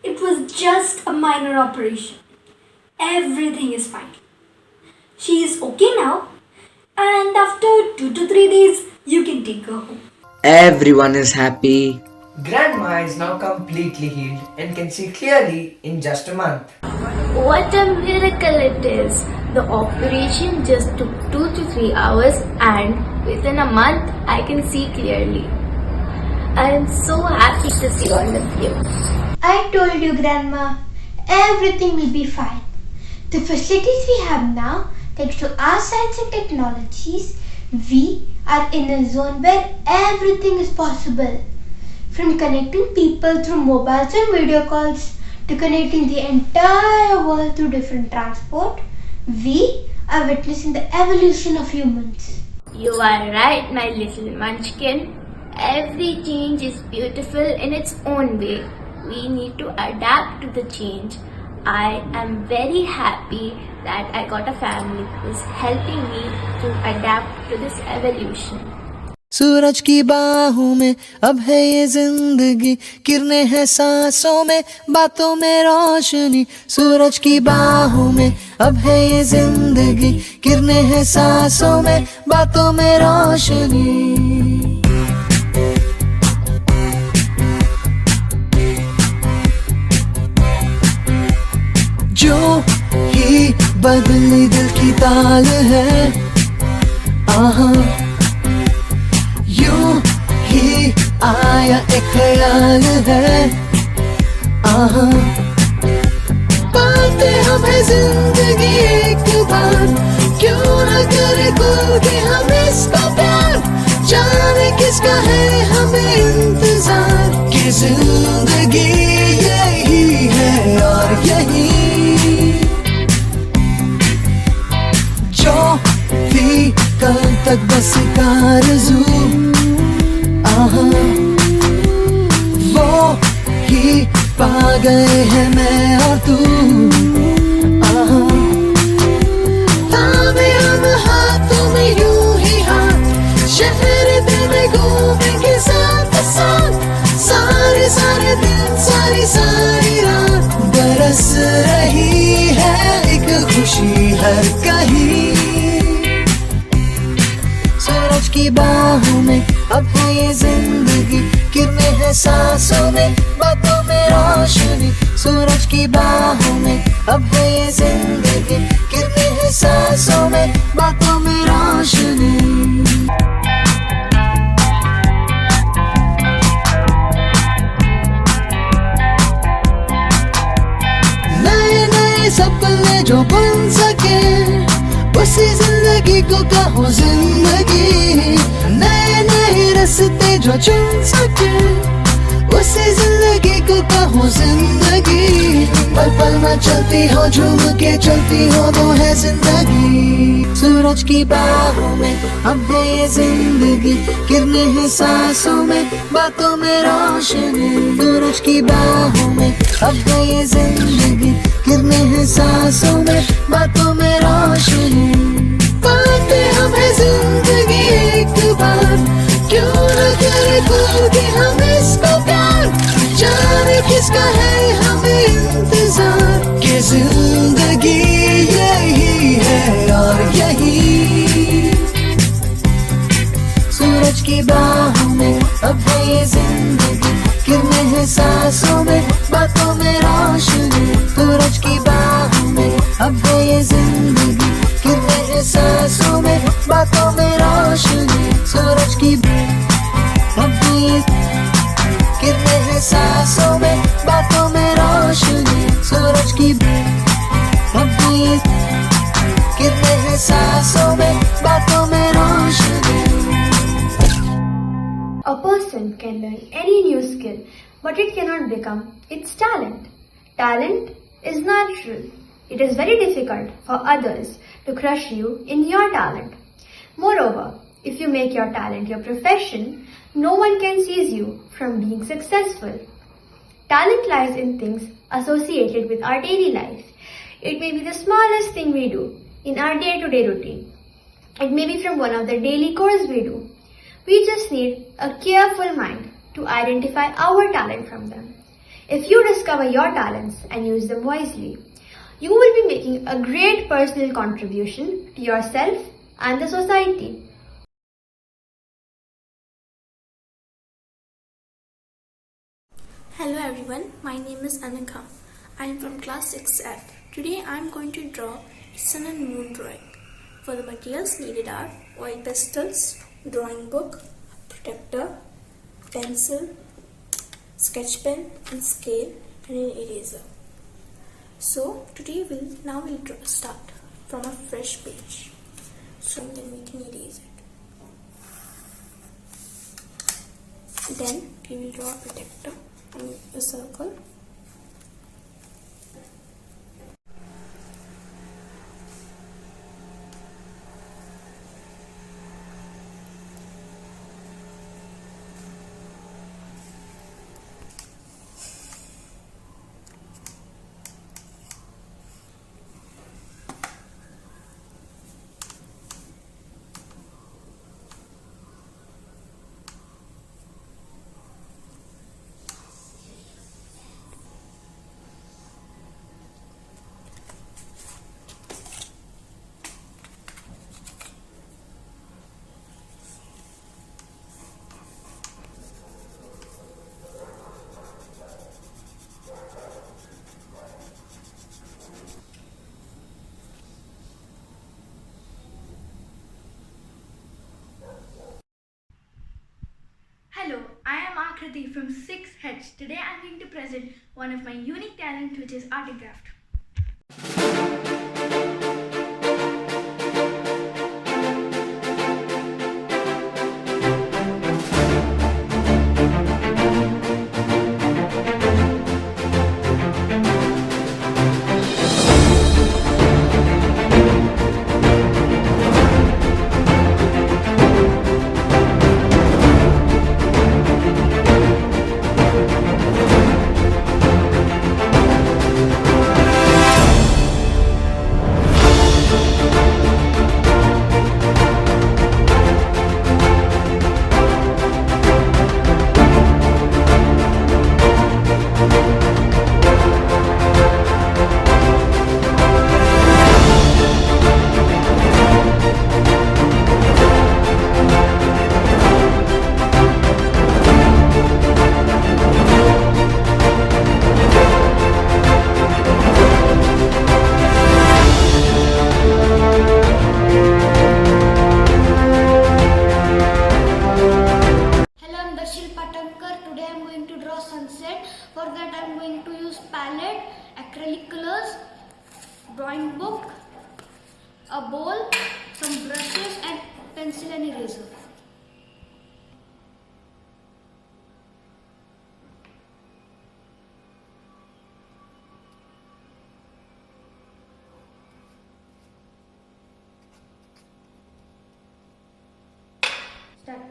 It was just a minor operation. Everything is fine. She is okay now. And after 2 to 3 days, you can take her home. Everyone is happy. Grandma is now completely healed and can see clearly in just a month. What a miracle it is. The operation just took 2 to 3 hours and within a month I can see clearly. I am so happy to see all of you. I told you, Grandma, everything will be fine. The facilities we have now, thanks to our science and technologies, we are in a zone where everything is possible. From connecting people through mobiles and video calls to connecting the entire world through different transport, we are witnessing the evolution of humans. You are right, my little munchkin. Every change is beautiful in its own way. We need to adapt to the change. I am very happy that I got a family who is helping me to adapt to this evolution. सूरज की बाहों में अब है ये जिंदगी, किरणें हैं सांसों में, बातों में रोशनी. सूरज की बाहों में अब है ये जिंदगी, किरणें हैं सांसों में, बातों में रोशनी. जो ही बदली दिल की ताल है, आहा यूं ही आया एक ख्याल है, आहा पाते हमें जिंदगी एक बार, क्यों न करे खुल के हम इसका प्यार. तक बस का आरज़ू, आहा वो ही पा गए हैं मैं और तू, आहा थामे हम हाथों में यूं ही हाथ, शहर दिल में घूमेंगे साथ साथ, सारे सारे दिन सारी सारी रात, बरस रही है एक खुशी हर कहीं। सूरज की बाहों में अब है ये जिंदगी, किरणें हैं सांसों में, बातों में रोशनी। सूरज की बाहों में अब है ये जिंदगी, किरणें हैं सांसों में, बातों में रोशनी। नए नए सपने जो बन सके, उसी जिंदगी को कहो जिंदगी, नए नए रास्ते जो चुन सके, उसी जिंदगी को कहो जिंदगी। पल पल में चलती हो, झूम के चलती हो, वो है जिंदगी। सूरज की बाहों में अब है ये जिंदगी, किरणें हैं सांसों में, बातों में रोशनी। सूरज की बाहों में अब है ये जिंदगी, किरणें हैं सांसों में, बातों में रोशनी। पाते हमें जिंदगी एक बार, क्यों न करे खुल के हम इसको प्यार, जाने किसका है हमें इंतजार, कि जिंदगी यही है और यही। सूरज की बाहों में अब है ये जिंदगी, किरणें हैं सांसों में, बातों में रोशनी। सूरज की बाहों में अब है ये जिंदगी, किरणें हैं सांसों में, बातों में रोशनी। सूरज की अब है ये किरणें हैं सांसों में, बातों में रोशनी। सूरज की अब है ये किरणें हैं सांसों में, बातों में रोशनी। A person can learn any new skill, but it cannot become its talent. Talent is natural. It is very difficult for others to crush you in your talent. Moreover, if you make your talent your profession, no one can seize you from being successful. Talent lies in things associated with our daily life. It may be the smallest thing we do in our day-to-day routine. It may be from one of the daily chores we do. We just need a careful mind to identify our talent from them. If you discover your talents and use them wisely, you will be making a great personal contribution to yourself and the society. Hello everyone, my name is Anika. I am from class 6F. Today I am going to draw a sun and moon drawing. For the materials needed are oil pastels, drawing book, protector, pencil, sketch pen and scale and an eraser. So today we'll start from a fresh page. So then we can erase it. Then we will draw a protector and a circle. Hello, I am Akriti from 6H. Today I am going to present one of my unique talent, which is art and craft. acrylic colors, drawing book, a bowl, some brushes and pencil and eraser. Start.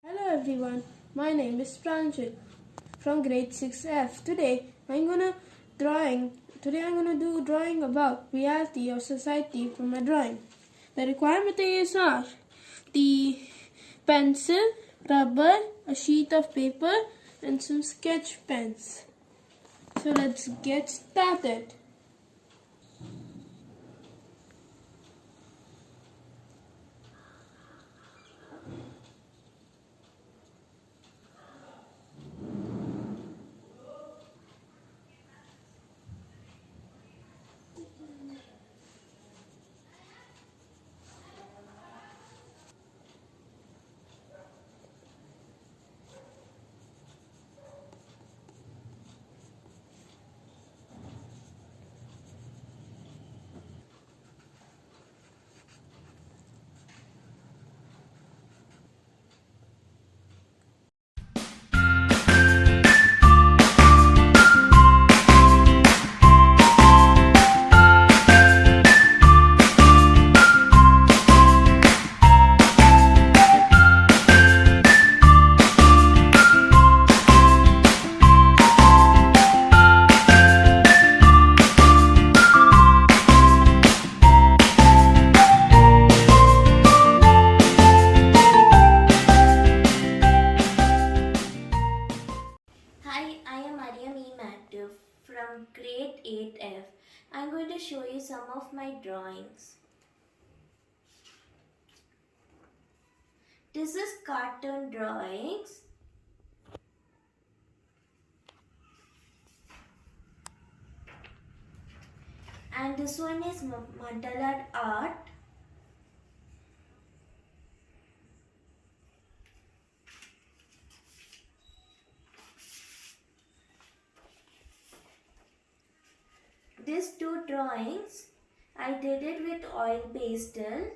Hello everyone, my name is Pranjit from grade 6F. Today I'm gonna do drawing about reality or society from my drawing. The required materials are the pencil, rubber, a sheet of paper and some sketch pens. So let's get started. From grade 8F. I'm going to show you some of my drawings. This is cartoon drawings. And this one is mandala art. These two drawings, I did it with oil pastel.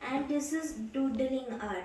And this is doodling art.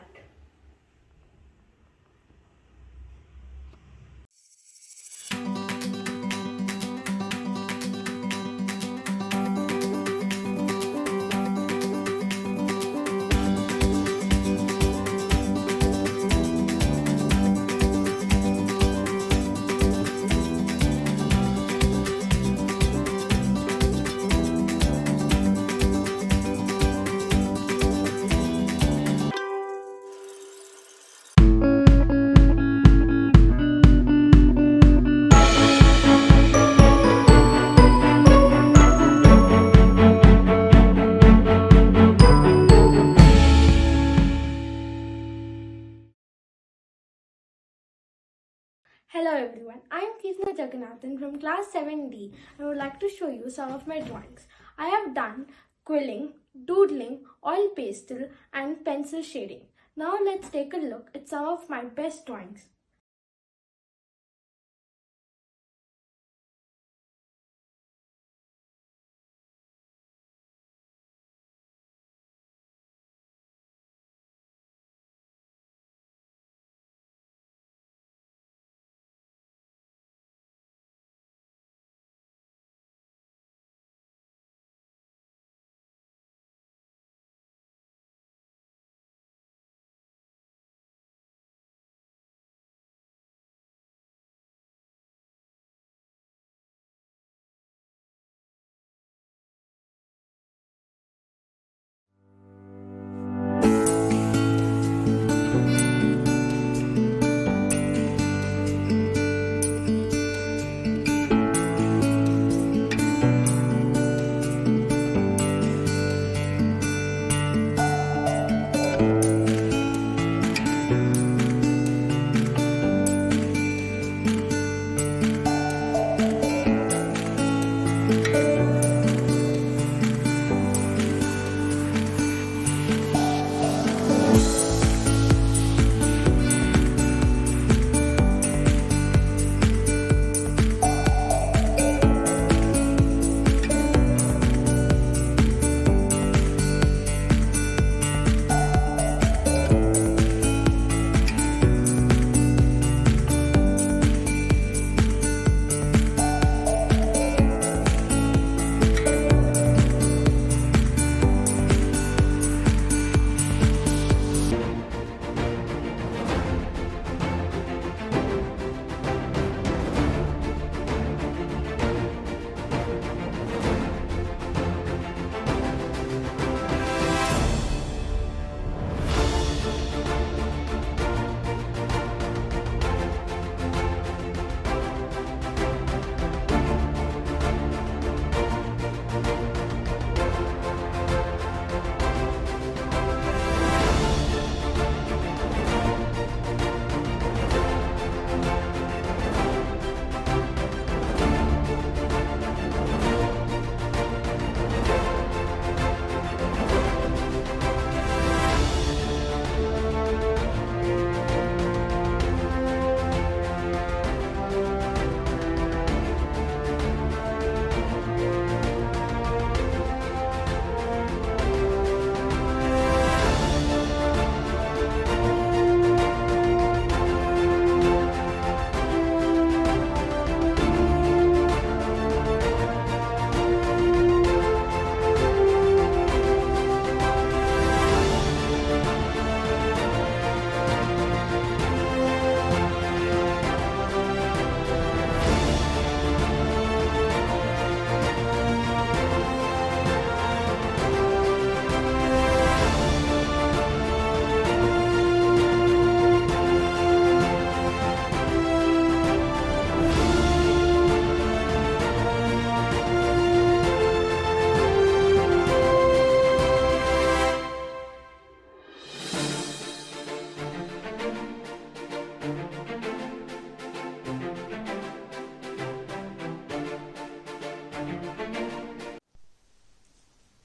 Hello everyone, I am Kirtana Jagannathan from class 7D and would like to show you some of my drawings. I have done quilling, doodling, oil pastel and pencil shading. Now let's take a look at some of my best drawings.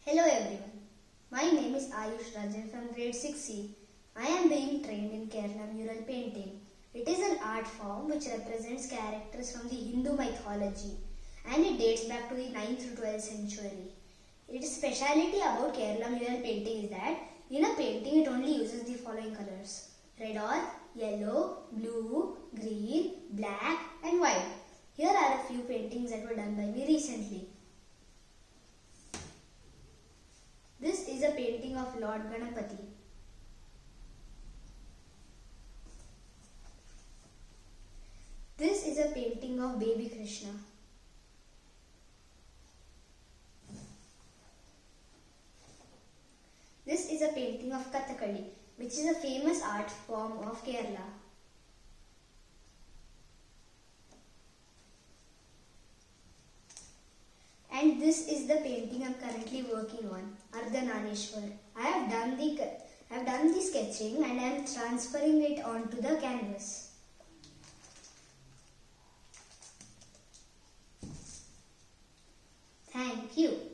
Hello everyone, my name is Ayush Rajan from grade 6C. I am being trained in Kerala mural painting. It is an art form which represents characters from the Hindu mythology and it dates back to the 9th to 12th century. Its speciality about Kerala mural painting is that in a painting it only uses the following colors: red or yellow, blue, green, black and white. Here are a few paintings that were done by me recently. This is a painting of Lord Ganapati. This is a painting of baby Krishna. This is a painting of Kathakali, which is a famous art form of Kerala. And this is the painting I am currently working on, Ardhanarishwar. I have done the sketching and I am transferring it onto the canvas. with you.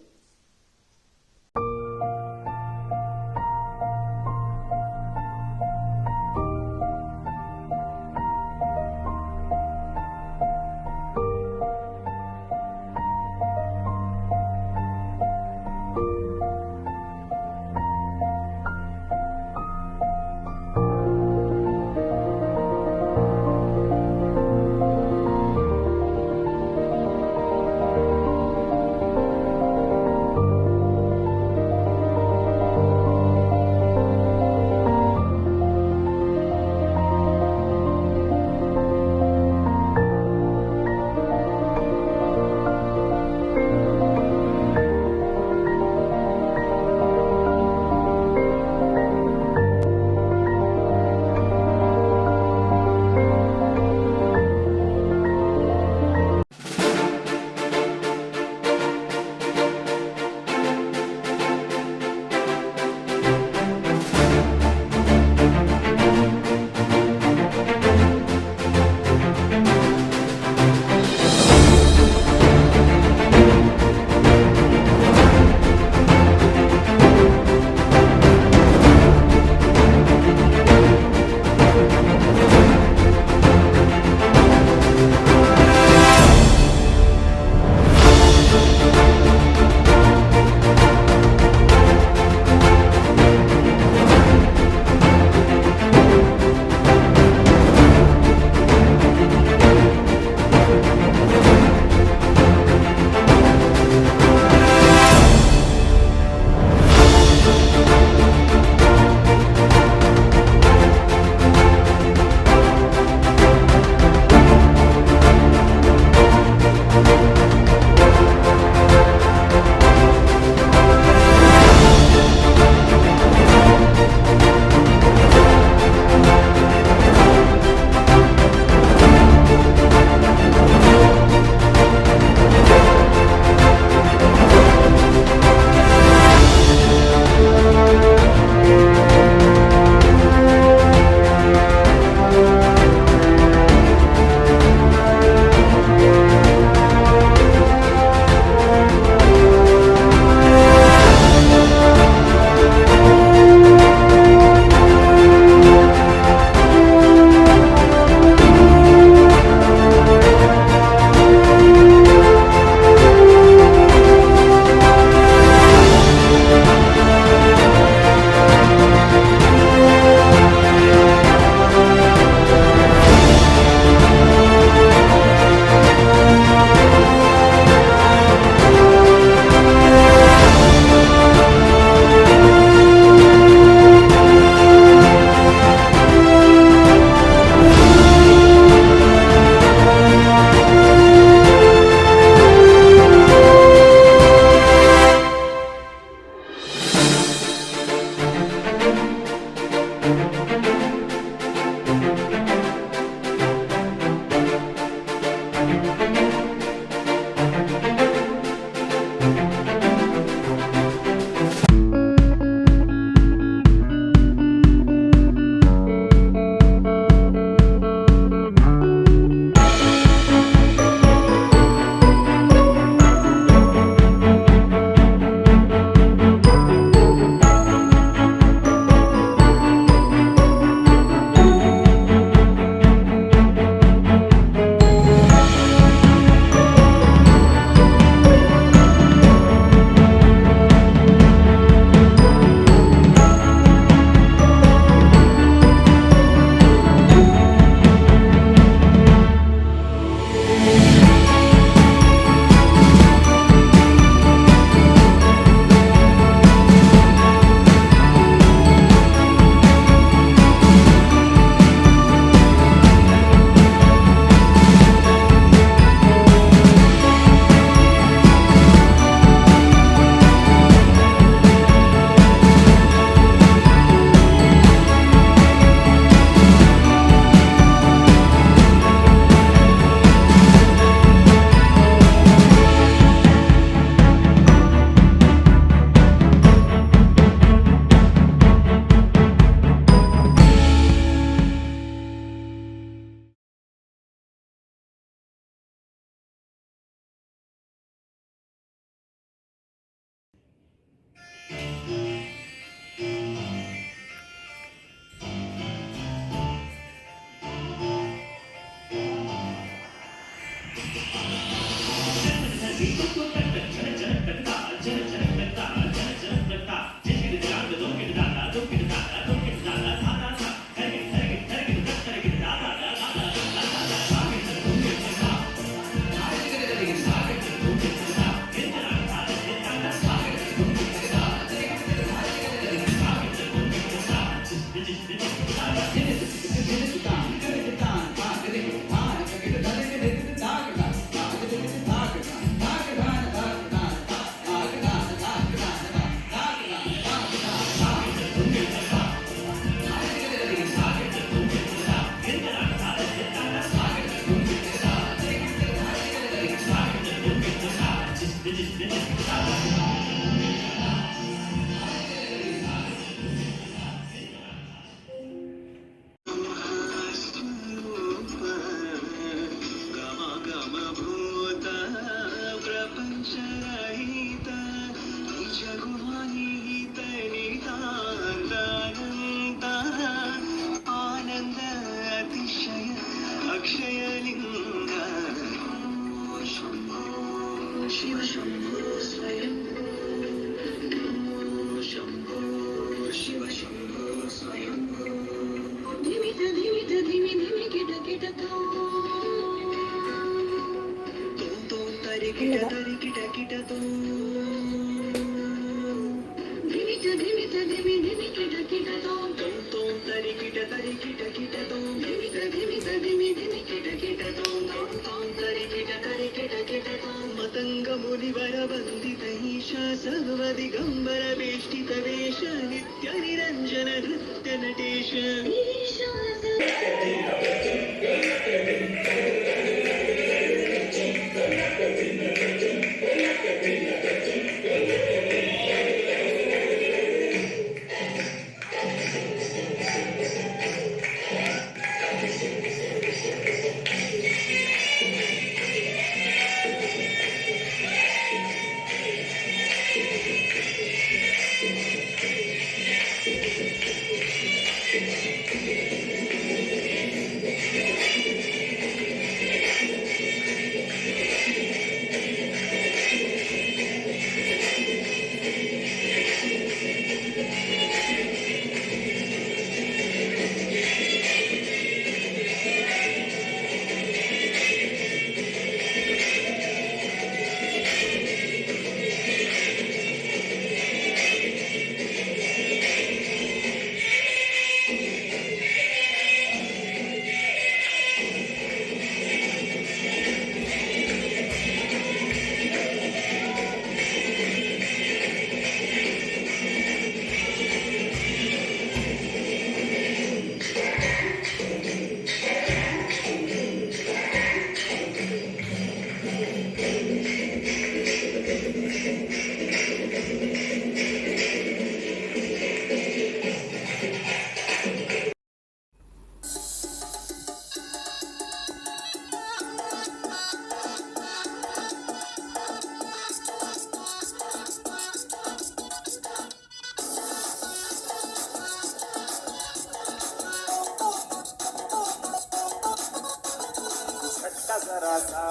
जरा सा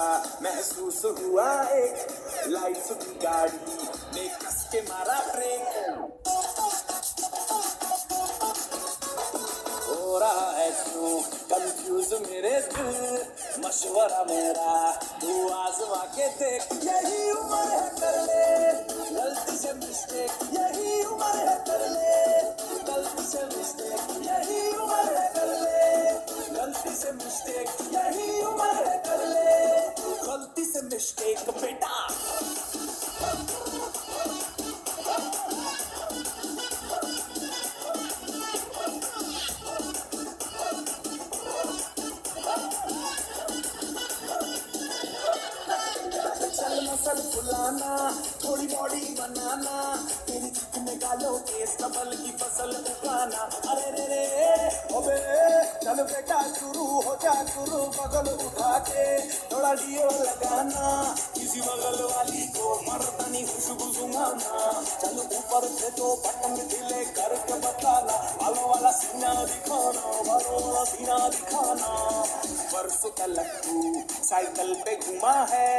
महसूस हुआ एक life की गाड़ी ने कस के मारा ब्रेक हो रहा है क्यों कंफ्यूज मेरे दिल मशवरा मेरा तू आजमा के देख यही उम्र है कर ले गलती से मिस्टेक यही उम्र है कर ले गलती से मिस्टेक यही उम्र है कर ले गलती से मिस्टेक यही उम्र है कर ले गलती से मिस्टेक बेटा मसल फुलाना थोड़ी बॉडी बनाना तेरी चिकने गालों के सबल की फसल उगाना अरे रे रे ओबे चल बेटा शुरू हो जा शुरू बगल उठा के थोड़ा डीओ लगाना किसी बगल वाली को मर्दानी खुशबू सुंघाना चल ऊपर से तो बटन ढीले करके बताना बालों वाला सीना दिखाना बालों वाला सीना दिखाना परसों का लट्टू साइकिल पे घुमा है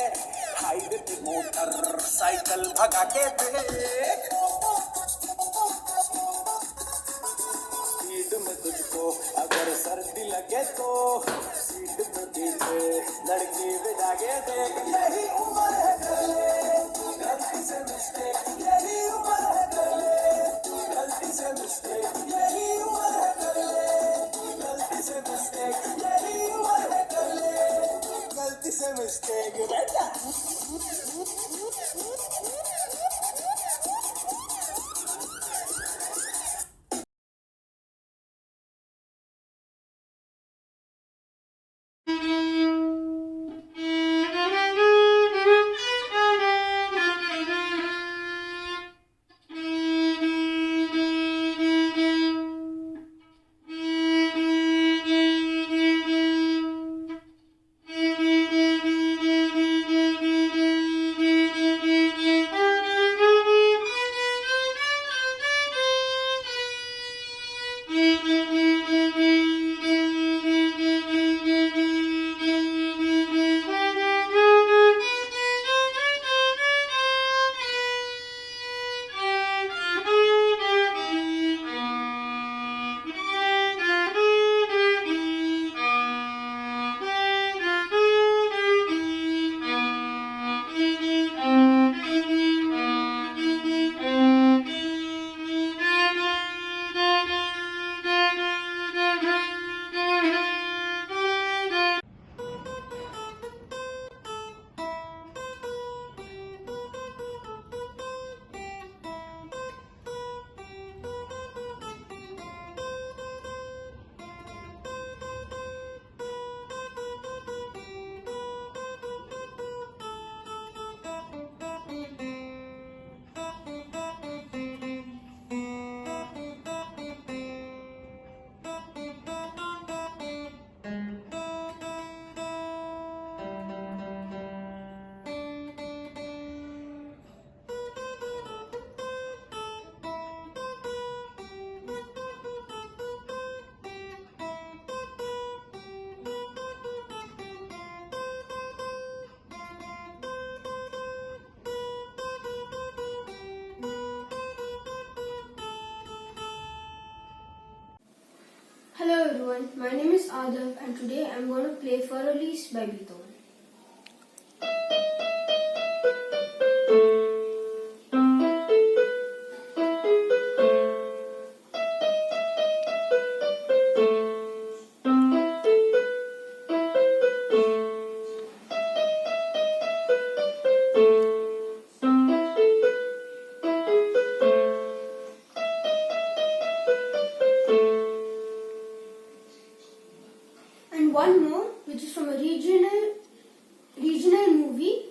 हाईवे पे मोटर साइकिल भगा के देख स्पीड में तुझको अगर सर्दी लगे तो सीट में पीछे लड़की बिठा के देख यही उम्र है कर ले गलती से मिस्टेक यही उम्र है कर ले गलती से मिस्टेक यही उम्र है कर ले गलती से मिस्टेक यही उम्र है कर ले गलती से मिस्टेक बेटा everyone, my name is Adav and today I am going to play Für Elise by Beethoven. And one more, which is from a regional movie.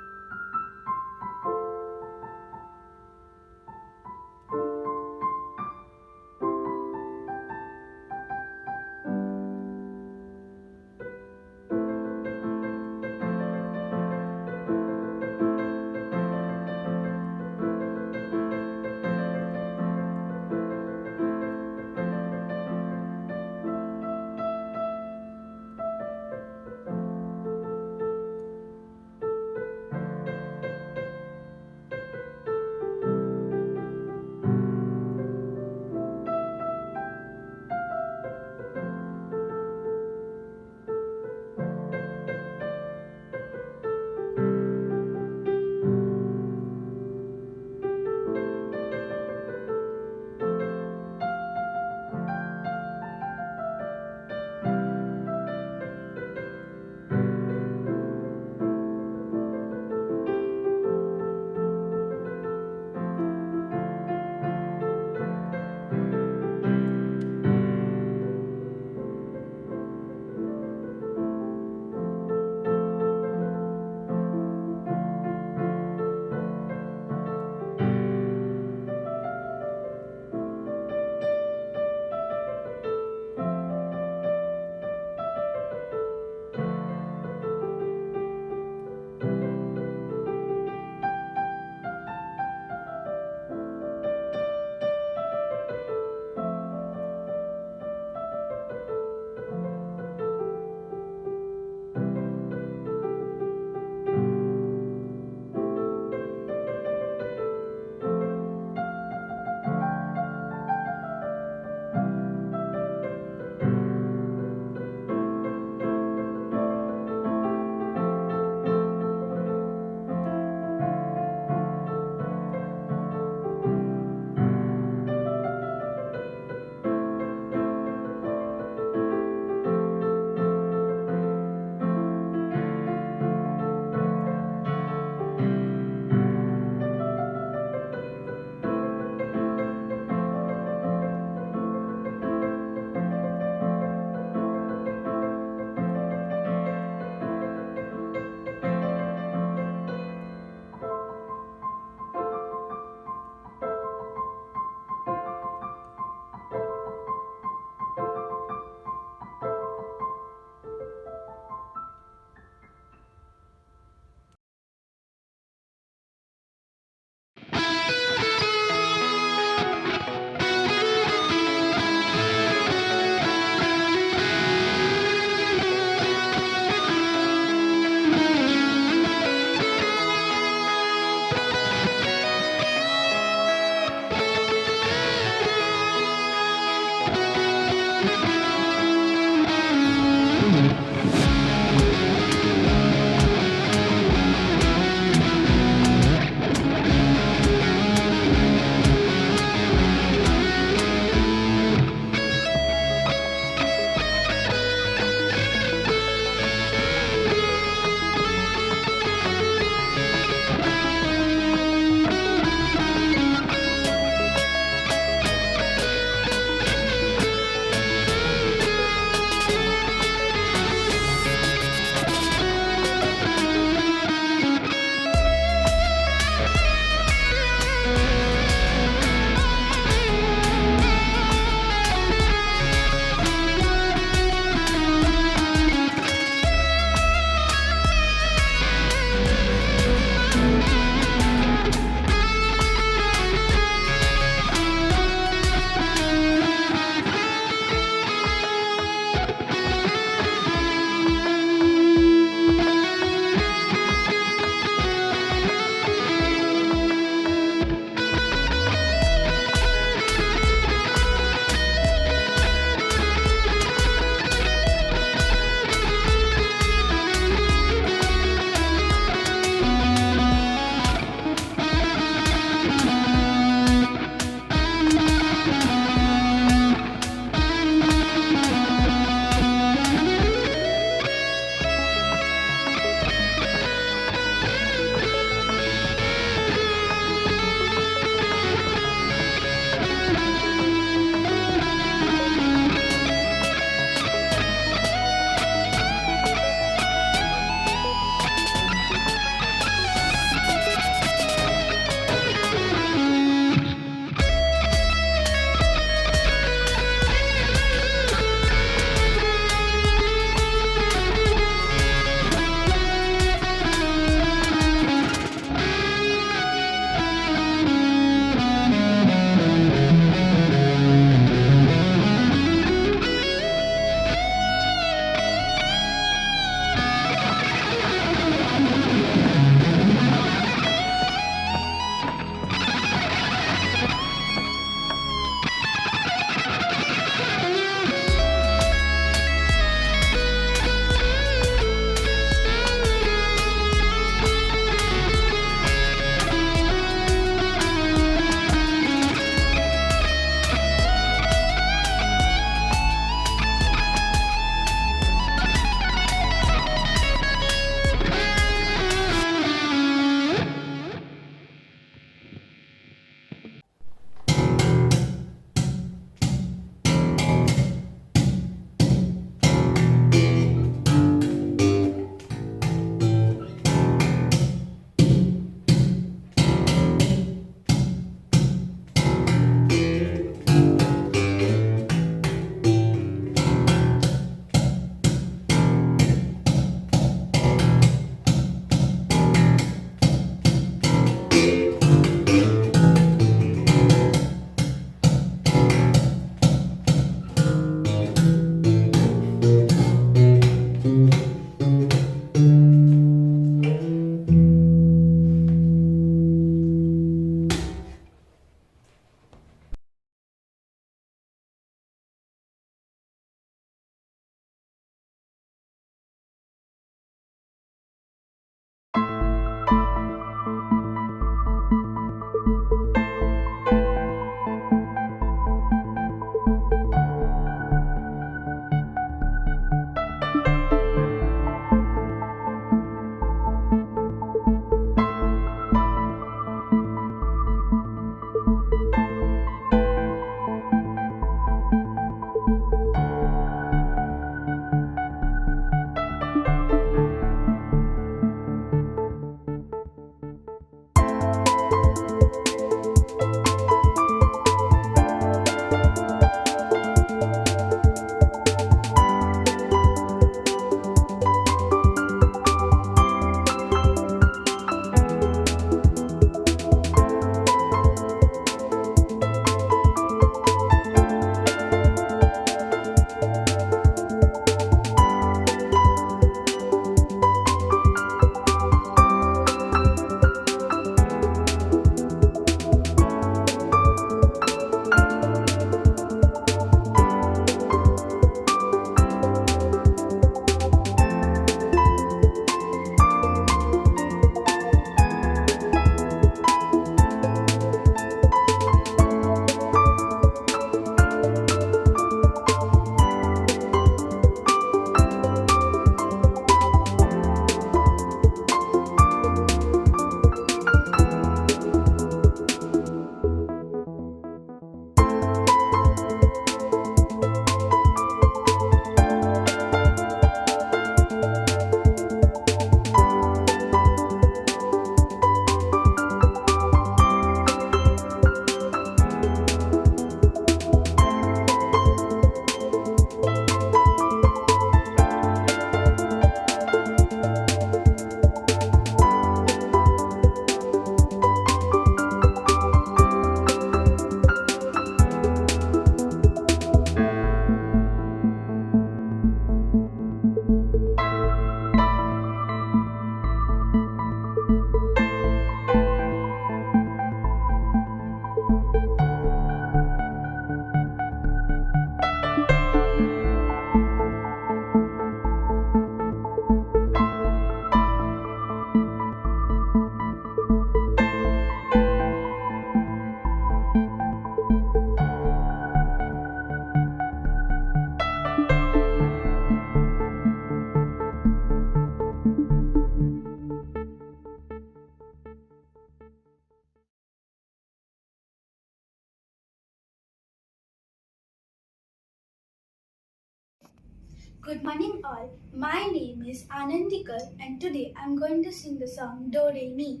Good morning all. My name is Anandikar and today I'm going to sing the song Do Re Mi.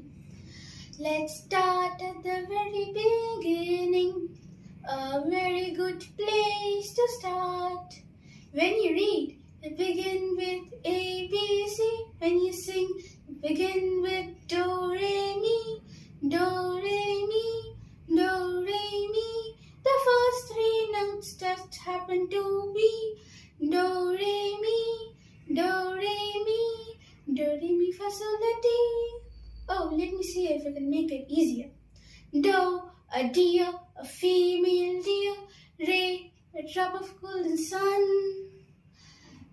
Let's start at the very beginning. A very good place to start. When you read, begin with A, B, C. When you sing, begin with Do, Re, Mi. Do, Re, Mi. Do, Re, Mi. The first three notes just happen to be Do, Re, Mi. Do, Re, Mi. Do, Re, Mi, Fa, Sol, La, Ti. Oh, let me see if I can make it easier. Do, a deer, a female deer. Re, a drop of golden sun.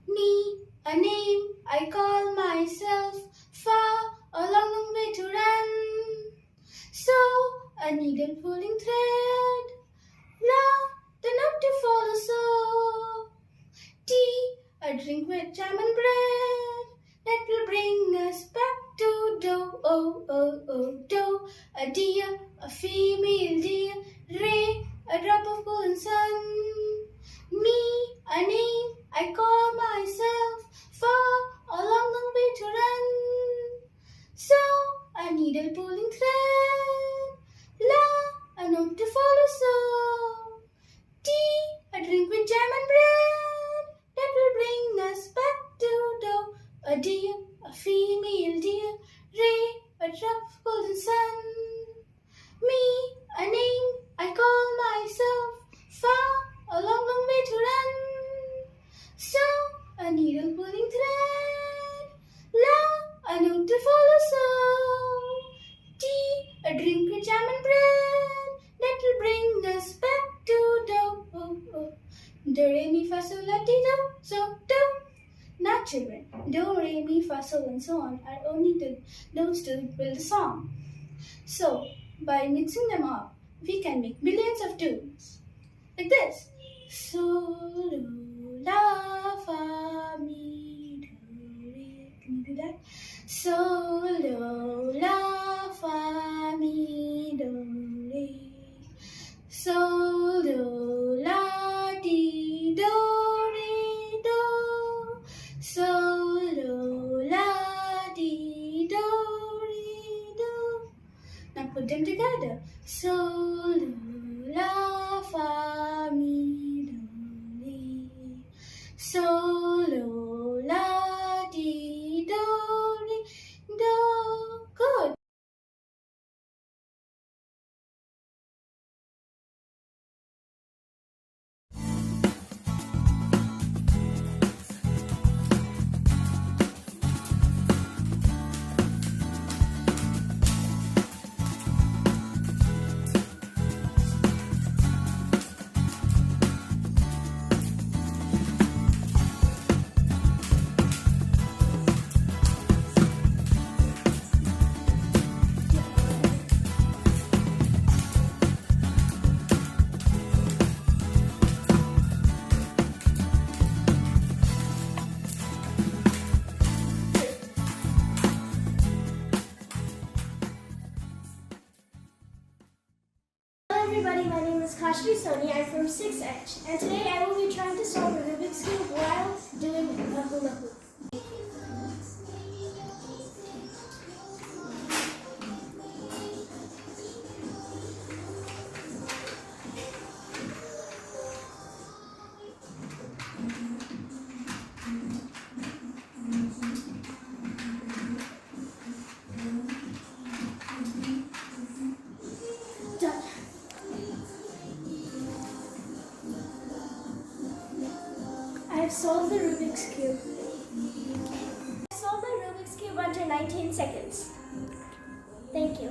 Mi, a name I call myself. Fa, a long, long way to run. So, a needle pulling thread. La, the note to follow. So, tea, a drink with jam and bread. That will bring us back to do, oh, oh, oh, do. A deer, a female deer. Re, a drop of golden sun. Me, a name I call myself. Fa, a long, long way to run. So, a needle pulling thread. La, a note to follow. So, tea, a drink with jam and bread. That will bring us back to do. A deer, a female deer. Re, a drop of golden sun. Me, a name I call myself. Fa, a long, long way to run. So, a needle pulling thread. La, a note to follow. So, tea, a drink with jam and bread. That will bring us back to do. Oh, oh. Do, re, mi, fa, sol, la, ti, do. So, do. Now, children, do, re, mi, fa, sol, and so on are only the notes to build a song. So, by mixing them up, we can make millions of tunes. Like this. So, do, la, fa, mi, do, re. Can you do that? So, do, la, fa, mi, do, re. So, do, la, ti, do, re, do. So, do, la, ti, do, re, do. Now put them together. So, do, la, fa, mi, do, re. So, do, la, ti, do, re, do. Good. Hello everybody, my name is Kashri Soni. I'm from 6H and today I will be trying to solve a Rubik's Cube while doing a hula hoop. Done. I have solved the Rubik's Cube. I solved the Rubik's Cube under 19 seconds. Thank you.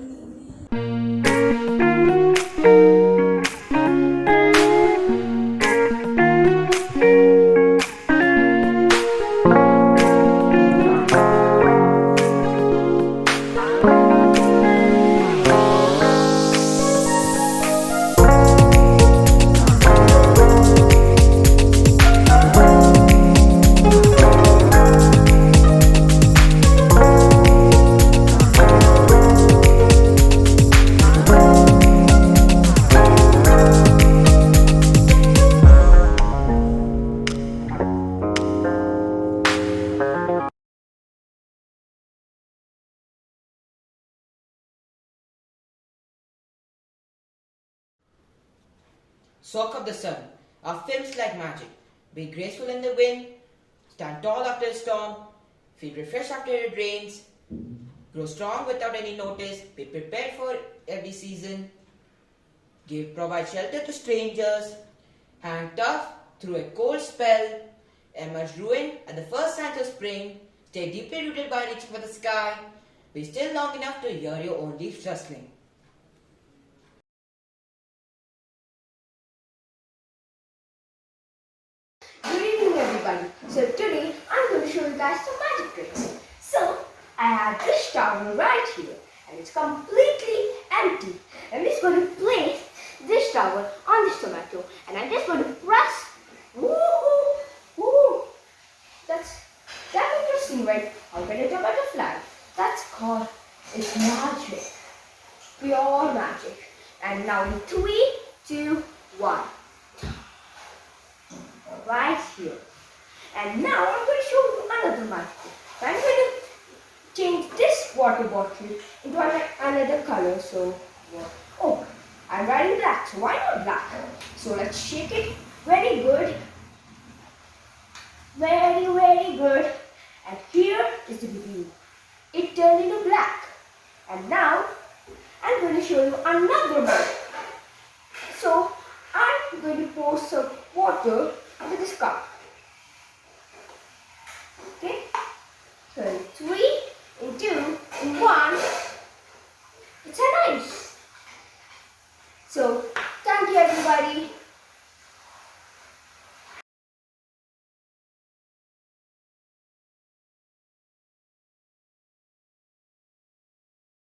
soak up the sun. Our films like magic. Be graceful in the wind, stand tall after a storm, feel refreshed after it rains, grow strong without any notice, be prepared for every season, provide shelter to strangers, hang tough through a cold spell, emerge ruined at the first signs of spring, stay deeply rooted by reaching for the sky, be still long enough to hear your own leaves rustling. Good evening everybody. So today I'm going to show you guys some magic tricks. So I have this towel right here and it's completely empty. I'm just going to place this towel on this tomato and I'm just going to press. Woohoo! Woo! That's interesting, right? How can a tomato fly? That's called it's magic. Pure magic. And now in 3, 2, 1. Right here. And now I'm going to show you another magic. So I'm going to change this water bottle into another color. So, oh, I'm wearing black. So why not black? So let's shake it very good. Very, very good. And here is the blue. It turned into black. And now I'm going to show you another one. So I'm going to pour some water into this cup. Okay? So in 3, in 2, in 1, it's a nice. So thank you everybody.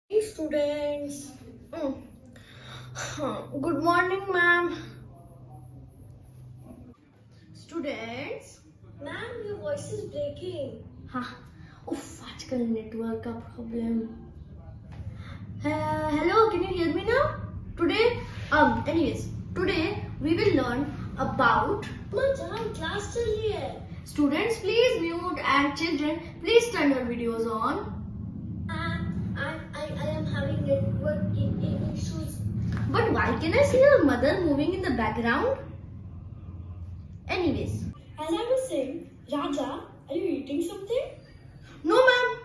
Hey students. Good morning, ma'am. Students. Ma'am, your voice is breaking. आजकल network का problem. Hello, can you hear me now? Today, today we will learn about. Class चल रही है. Students, please mute, and children, please turn your videos on. I am having network issues. But why can I see your mother moving in the background? Anyways. As I was saying, Raja, are you eating something? No, ma'am.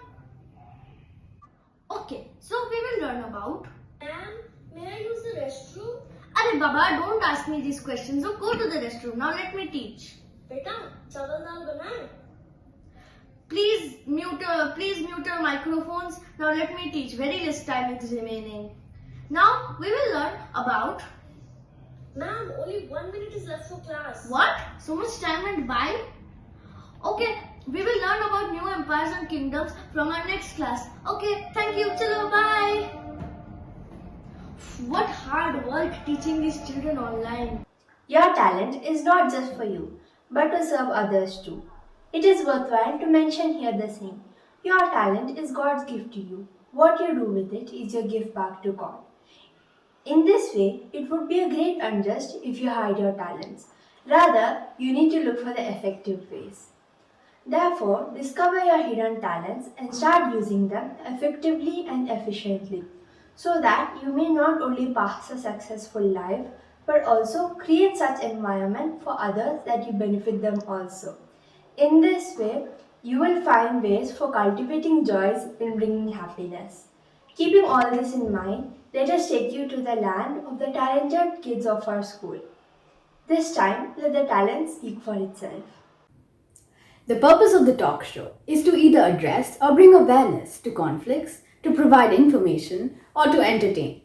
Okay, so we will learn about. Ma'am, may I use the restroom? Arey Baba, don't ask me these questions. So go to the restroom. Now let me teach. Beta, chawal dal banaye. Please mute your microphones. Now let me teach. Very less time is remaining. Now we will learn about. Ma'am, only 1 minute is left for class. What? So much time went by? Okay, we will learn about new empires and kingdoms from our next class. Okay, thank you. Chalo, bye. What hard work teaching these children online. Your talent is not just for you, but to serve others too. It is worthwhile to mention here the same. Your talent is God's gift to you. What you do with it is your gift back to God. In this way, it would be a great unjust if you hide your talents. Rather, you need to look for the effective ways. Therefore, discover your hidden talents and start using them effectively and efficiently, so that you may not only pass a successful life, but also create such environment for others that you benefit them also. In this way, you will find ways for cultivating joys in bringing happiness. Keeping all this in mind, let us take you to the land of the talented kids of our school. This time, let the talent speak for itself. The purpose of the talk show is to either address or bring awareness to conflicts, to provide information, or to entertain.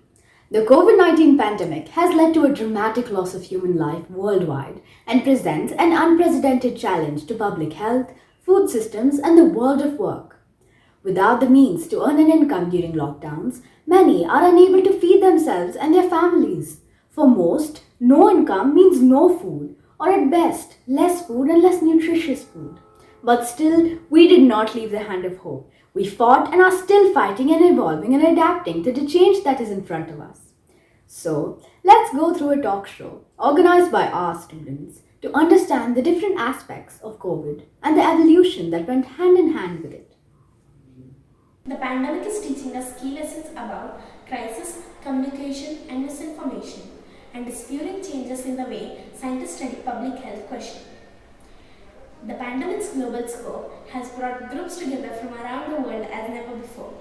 The COVID-19 pandemic has led to a dramatic loss of human life worldwide and presents an unprecedented challenge to public health, food systems, and the world of work. Without the means to earn an income during lockdowns, many are unable to feed themselves and their families. For most, no income means no food, or at best, less food and less nutritious food. But still, we did not leave the hand of hope. We fought and are still fighting and evolving and adapting to the change that is in front of us. So, let's go through a talk show organized by our students to understand the different aspects of COVID and the evolution that went hand in hand with it. The pandemic is teaching us key lessons about crisis, communication, and misinformation. and disputing changes in the way scientists study public health questions. The pandemic's global scope has brought groups together from around the world as never before.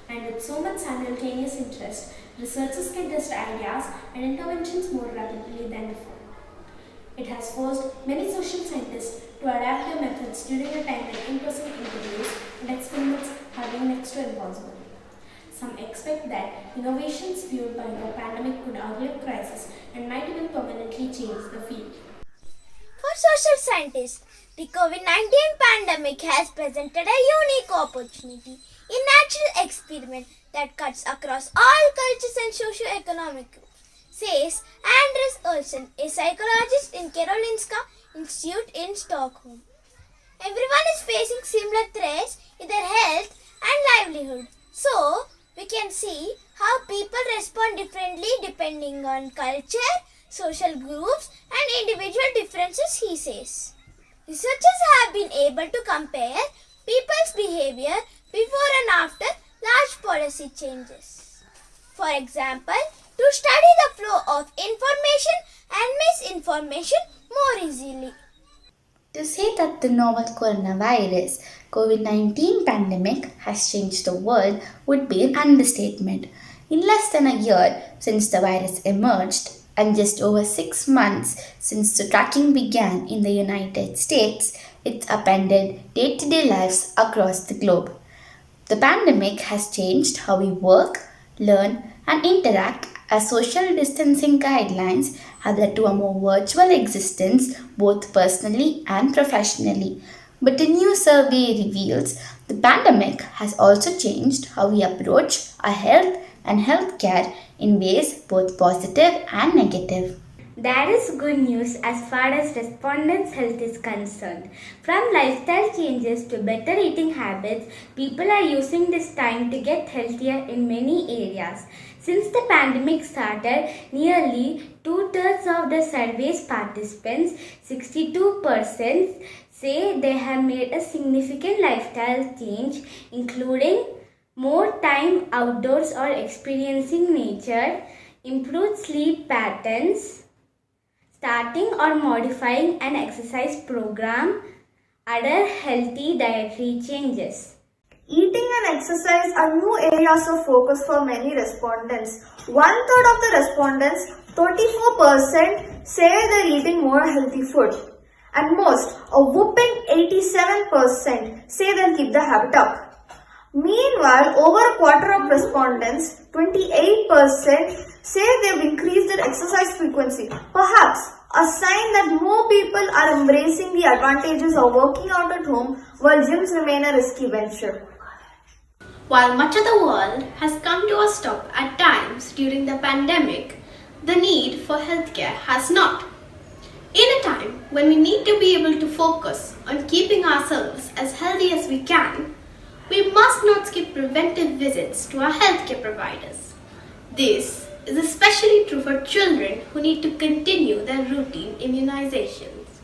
And with so much simultaneous interest, researchers can test ideas and interventions more rapidly than before. It has forced many social scientists to adapt their methods during a time when in-person interviews and experiments have been next to impossible. Some expect that innovations fueled by the pandemic could outlive crisis and might even permanently change the field. For social scientists, the COVID-19 pandemic has presented a unique opportunity, a natural experiment that cuts across all cultures and socio-economic groups, says Anders Olsson, a psychologist in Karolinska Institute in Stockholm. Everyone is facing similar threats in their health and livelihood, so we can see how people respond differently depending on culture, social groups, and individual differences, he says. Researchers have been able to compare people's behavior before and after large policy changes. For example, to study the flow of information and misinformation more easily. To say that the novel coronavirus COVID-19 pandemic has changed the world would be an understatement. In less than a year since the virus emerged and just over 6 months since the tracking began in the United States, it's upended day-to-day lives across the globe. The pandemic has changed how we work, learn, and interact as social distancing guidelines have led to a more virtual existence both personally and professionally. But a new survey reveals the pandemic has also changed how we approach our health and healthcare in ways both positive and negative. That is good news as far as respondents' health is concerned. From lifestyle changes to better eating habits, people are using this time to get healthier in many areas. Since the pandemic started, nearly 2/3 of the survey's participants, 62%, say they have made a significant lifestyle change, including more time outdoors or experiencing nature, improved sleep patterns, starting or modifying an exercise program, other healthy dietary changes. Eating and exercise are new areas of focus for many respondents. 1/3 of the respondents, 34%, say they're eating more healthy food. And most, a whopping 87%, say they'll keep the habit up. Meanwhile, over a quarter of respondents, 28%, say they've increased their exercise frequency. Perhaps a sign that more people are embracing the advantages of working out at home while gyms remain a risky venture. While much of the world has come to a stop at times during the pandemic, the need for healthcare has not. In a time when we need to be able to focus on keeping ourselves as healthy as we can, we must not skip preventive visits to our healthcare providers. This is especially true for children who need to continue their routine immunizations.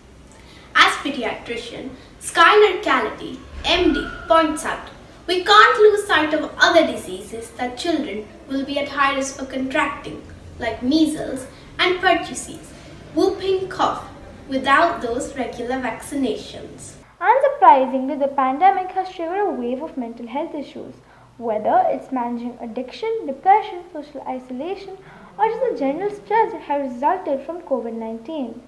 As pediatrician Skylar Callity, MD, points out, we can't lose sight of other diseases that children will be at high risk for contracting, like measles and pertussis, whooping cough, without those regular vaccinations. Unsurprisingly, the pandemic has triggered a wave of mental health issues, whether it's managing addiction, depression, social isolation, or just the general stress that has resulted from COVID-19.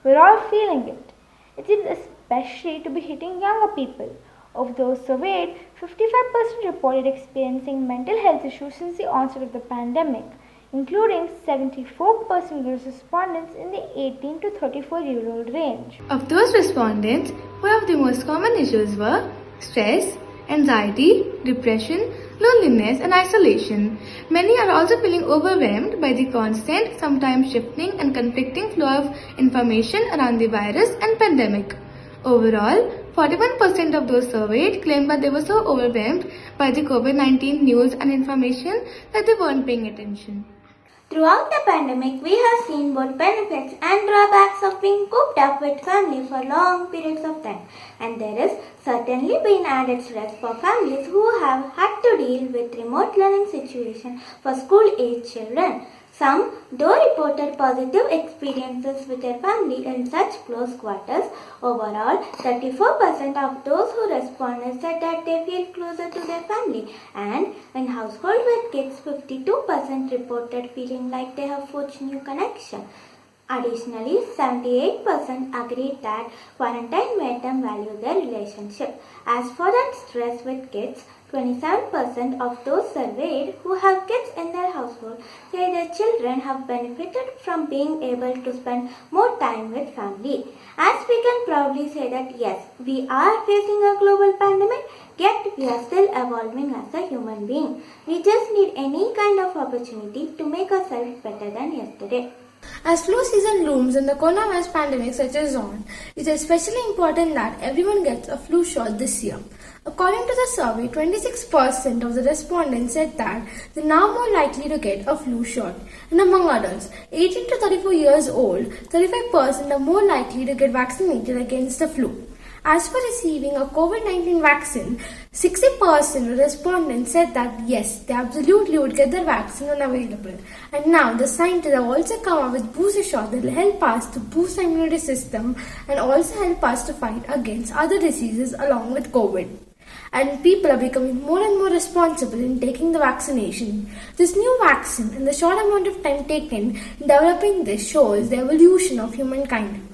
We're all feeling it. It seems especially to be hitting younger people. Of those surveyed, 55% reported experiencing mental health issues since the onset of the pandemic, including 74% of those respondents in the 18 to 34-year-old range. Of those respondents, one of the most common issues were stress, anxiety, depression, loneliness, and isolation. Many are also feeling overwhelmed by the constant, sometimes shifting and conflicting flow of information around the virus and pandemic. Overall, 41% of those surveyed claimed that they were so overwhelmed by the COVID-19 news and information that they weren't paying attention. Throughout the pandemic, we have seen both benefits and drawbacks of being cooped up with family for long periods of time. And there has certainly been added stress for families who have had to deal with remote learning situations for school-age children. Some, though, reported positive experiences with their family in such close quarters. Overall, 34% of those who responded said that they feel closer to their family, and in households with kids, 52% reported feeling like they have forged new connection. Additionally, 78% agreed that quarantine made them value their relationship. As for that stress with kids, 27% of those surveyed who have kids in their household say their children have benefited from being able to spend more time with family. As we can proudly say that yes, we are facing a global pandemic, yet we are still evolving as a human being. We just need any kind of opportunity to make ourselves better than yesterday. As flu season looms and the coronavirus pandemic surges on, it is especially important that everyone gets a flu shot this year. According to the survey, 26% of the respondents said that they are now more likely to get a flu shot. And among adults, 18 to 34 years old, 35% are more likely to get vaccinated against the flu. As for receiving a COVID-19 vaccine, 60% of respondents said that yes, they absolutely would get the vaccine when available. And now the scientists have also come up with booster shots that will help us to boost the immunity system and also help us to fight against other diseases along with COVID. And people are becoming more and more responsible in taking the vaccination. This new vaccine and the short amount of time taken in developing this shows the evolution of humankind.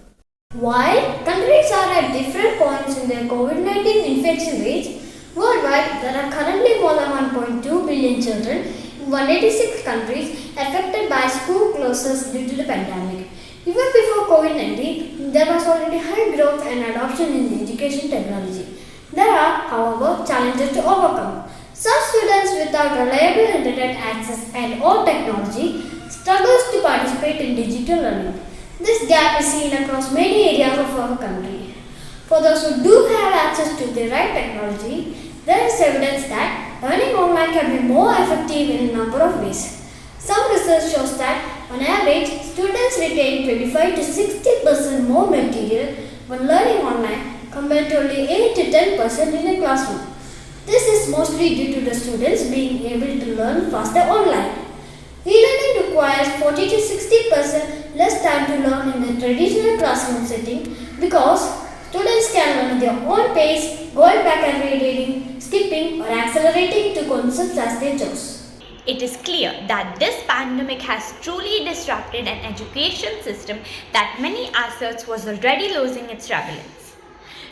While countries are at different points in their COVID-19 infection rates, worldwide there are currently more than 1.2 billion children in 186 countries affected by school closures due to the pandemic. Even before COVID-19, there was already high growth and adoption in education technology. There are, however, challenges to overcome. Some students without reliable internet access and or technology struggles to participate in digital learning. This gap is seen across many areas of our country. For those who do have access to the right technology, there is evidence that learning online can be more effective in a number of ways. Some research shows that, on average, students retain 25 to 60% more material when learning online compared to only 8 to 10% in a classroom. This is mostly due to the students being able to learn faster online. E-learning requires 40 to 60% less time to learn in a traditional classroom setting because students can learn at their own pace, going back and rereading, skipping or accelerating to concepts as they choose. It is clear that this pandemic has truly disrupted an education system that many assert was already losing its relevance.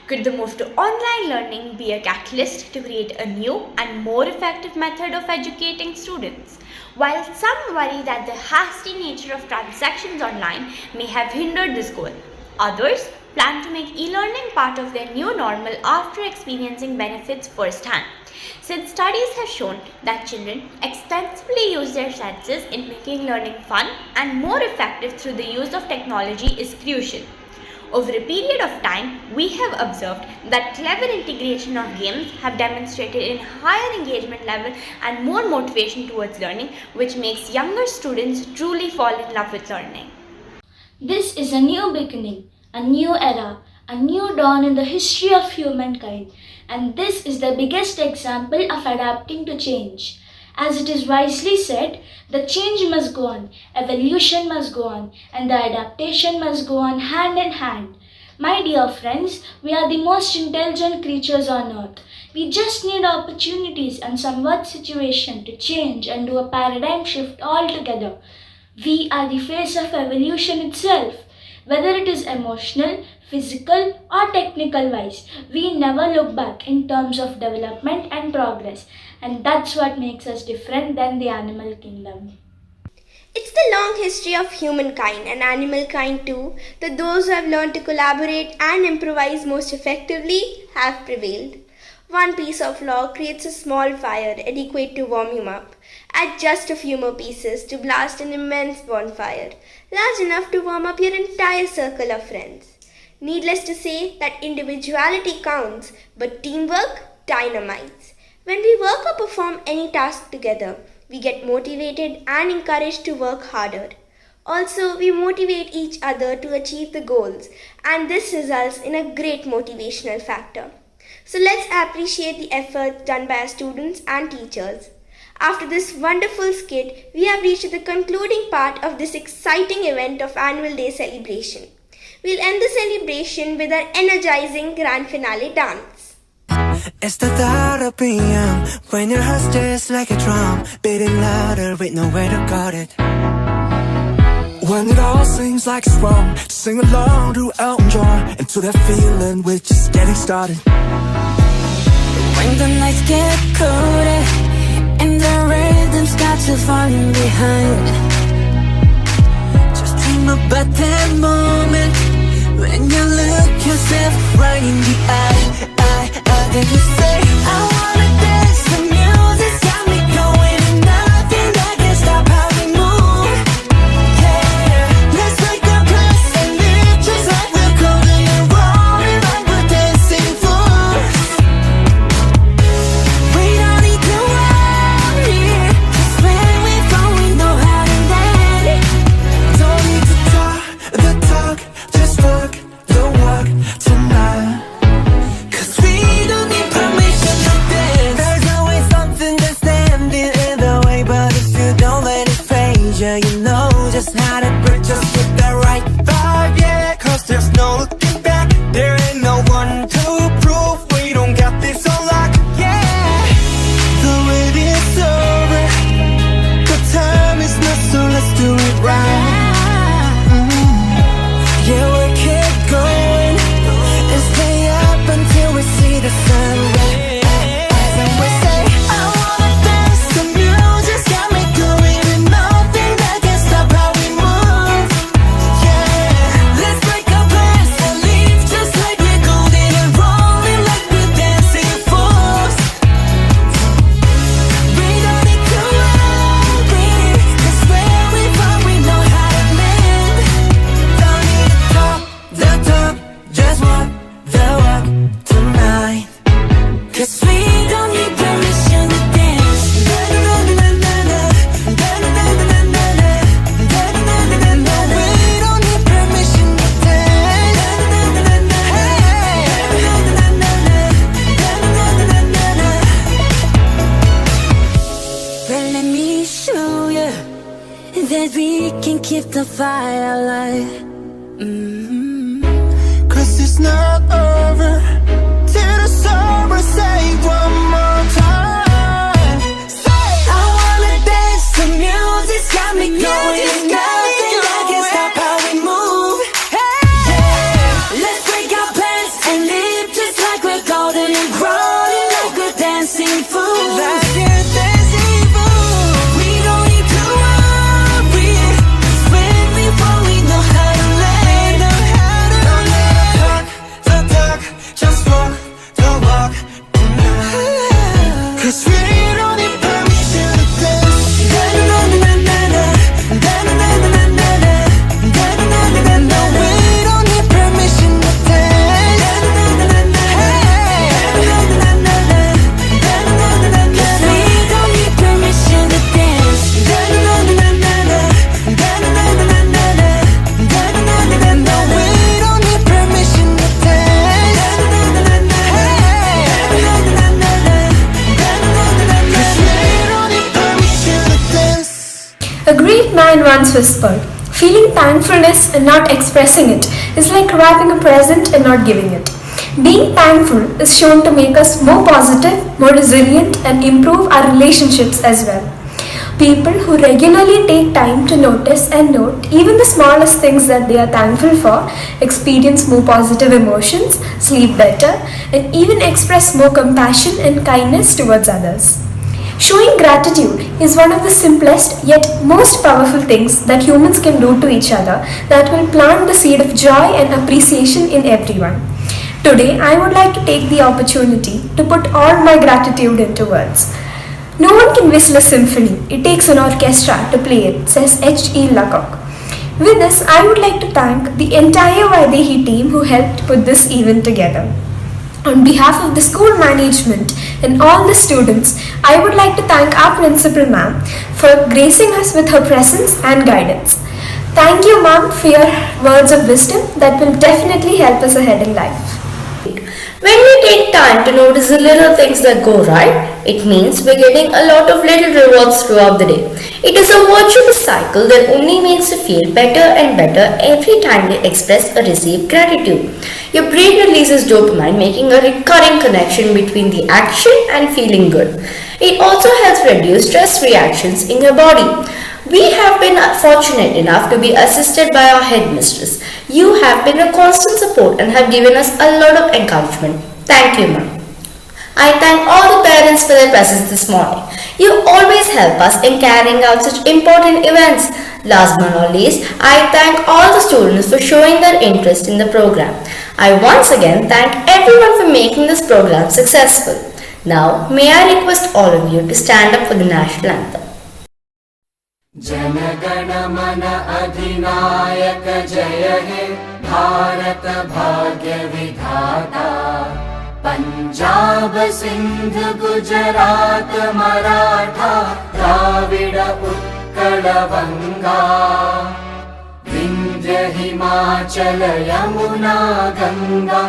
Could the move to online learning be a catalyst to create a new and more effective method of educating students? While some worry that the hasty nature of transactions online may have hindered this goal, others plan to make e-learning part of their new normal after experiencing benefits firsthand. Since studies have shown that children extensively use their senses in making learning fun and more effective through the use of technology is crucial. Over a period of time, we have observed that clever integration of games have demonstrated in higher engagement level and more motivation towards learning, which makes younger students truly fall in love with learning. This is a new beginning, a new era, a new dawn in the history of humankind, and this is the biggest example of adapting to change. As it is wisely said, the change must go on, evolution must go on, and the adaptation must go on hand in hand. My dear friends, we are the most intelligent creatures on earth. We just need opportunities and somewhat situation to change and do a paradigm shift altogether. We are the face of evolution itself. Whether it is emotional, physical or technical wise, we never look back in terms of development and progress, and that's what makes us different than the animal kingdom. It's the long history of humankind and animal kind too that those who have learned to collaborate and improvise most effectively have prevailed. One piece of log creates a small fire adequate to warm you up. Add just a few more pieces to blast an immense bonfire, large enough to warm up your entire circle of friends. Needless to say that individuality counts, but teamwork dynamites. When we work or perform any task together, we get motivated and encouraged to work harder. Also, we motivate each other to achieve the goals, and this results in a great motivational factor. So let's appreciate the efforts done by our students and teachers. After this wonderful skit, we have reached the concluding part of this exciting event of Annual Day celebration. We'll end the celebration with our energizing grand finale dance. It's the thought of PM when your heart's just like a drum, beating louder with nowhere to guard it. When it all seems like it's wrong, just sing along to Elton John and to that feeling we're just getting started. When the nights get colder and the rhythm's got you falling behind, just dream about that moment when you look yourself right in the eye. Then you say, I wanna dance, the music's got me going, and nothing that can stop how we move. Yeah, let's make a place and live just like we're golden and rolling like we're dancing fools. We don't need to worry, 'cause when we fall we know how to land. Don't need to talk the talk, just walk the walk tonight. You know just how to break, just get the right vibe, yeah. 'Cause there's no looking back, there ain't no one to prove we don't got this on lock, yeah. The wait is over, the time is not, so let's do it right. Yeah, we'll keep going and stay up until we see the sun rise. And we say, I wanna dance, the music's got me going, and nothing that can stop how we move. Yeah, let's break our plans and leave just like we're golden and rolling like we're dancing fools. We don't need to worry, 'cause where we from we know how to live. Don't need to talk the talk, just walk the walk tonight. 'Cause we don't need permission to dance. We don't need permission to dance. Well, let me show you that we can keep the fire alive. 'Cause it's not over till the summer, say one more time. Say, I wanna dance, the music's got me going, and nothing that can stop how we move. Yeah, let's break our plans and live just like we're golden and rolling like we're dancing fools. Like we're dancing fools. We don't need to worry, 'cause when we fall we know how to land. Don't let talk the talk, just walk the walk tonight. 'Cause we don't need permission to dance. No, we don't need permission to dance. 'Cause we don't need permission to dance. No, we don't need permission to dance. A great man once whispered, feeling thankfulness and not expressing it is like wrapping a present and not giving it. Being thankful is shown to make us more positive, more resilient, and improve our relationships as well. People who regularly take time to notice and note even the smallest things that they are thankful for experience more positive emotions, sleep better, and even express more compassion and kindness towards others. Showing gratitude is one of the simplest yet most powerful things that humans can do to each other that will plant the seed of joy and appreciation in everyone. Today, I would like to take the opportunity to put all my gratitude into words. No one can whistle a symphony, it takes an orchestra to play it, says H.E. Lecoq. With this, I would like to thank the entire Vaidehi team who helped put this event together. On behalf of the school management and all the students, I would like to thank our principal ma'am for gracing us with her presence and guidance. Thank you, ma'am, for your words of wisdom that will definitely help us ahead in life. When we take time to notice the little things that go right, it means we're getting a lot of little rewards throughout the day. It is a virtuous cycle that only makes you feel better and better every time you express or receive gratitude. Your brain releases dopamine, making a recurring connection between the action and feeling good. It also helps reduce stress reactions in your body. We have been fortunate enough to be assisted by our headmistress. You have been a constant support and have given us a lot of encouragement. Thank you, ma'am. I thank all the parents for their presence this morning. You always help us in carrying out such important events. Last but not least, I thank all the students for showing their interest in the program. I once again thank everyone for making this program successful. Now, may I request all of you to stand up for the national anthem. जनगण मन अधिनायक जय हे भारत भाग्य विधाता पंजाब सिंध गुजरात मराठा द्राविड उत्कल बंगा विंध्य हिमाचल यमुना गंगा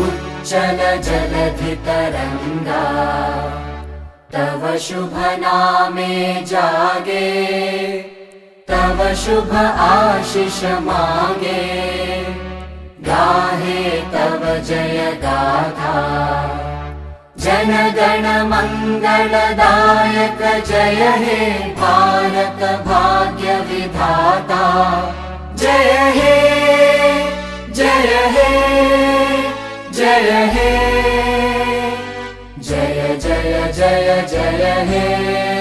उच्चल जलधि तरंगा तव शुभ नामे जागे तव शुभ आशीष मागे गाहे तव जय गाथा जन गण मंगलदायक जय हे भारत भाग्य विधाता जय हे जय हे जय हे जय जय जय जय हे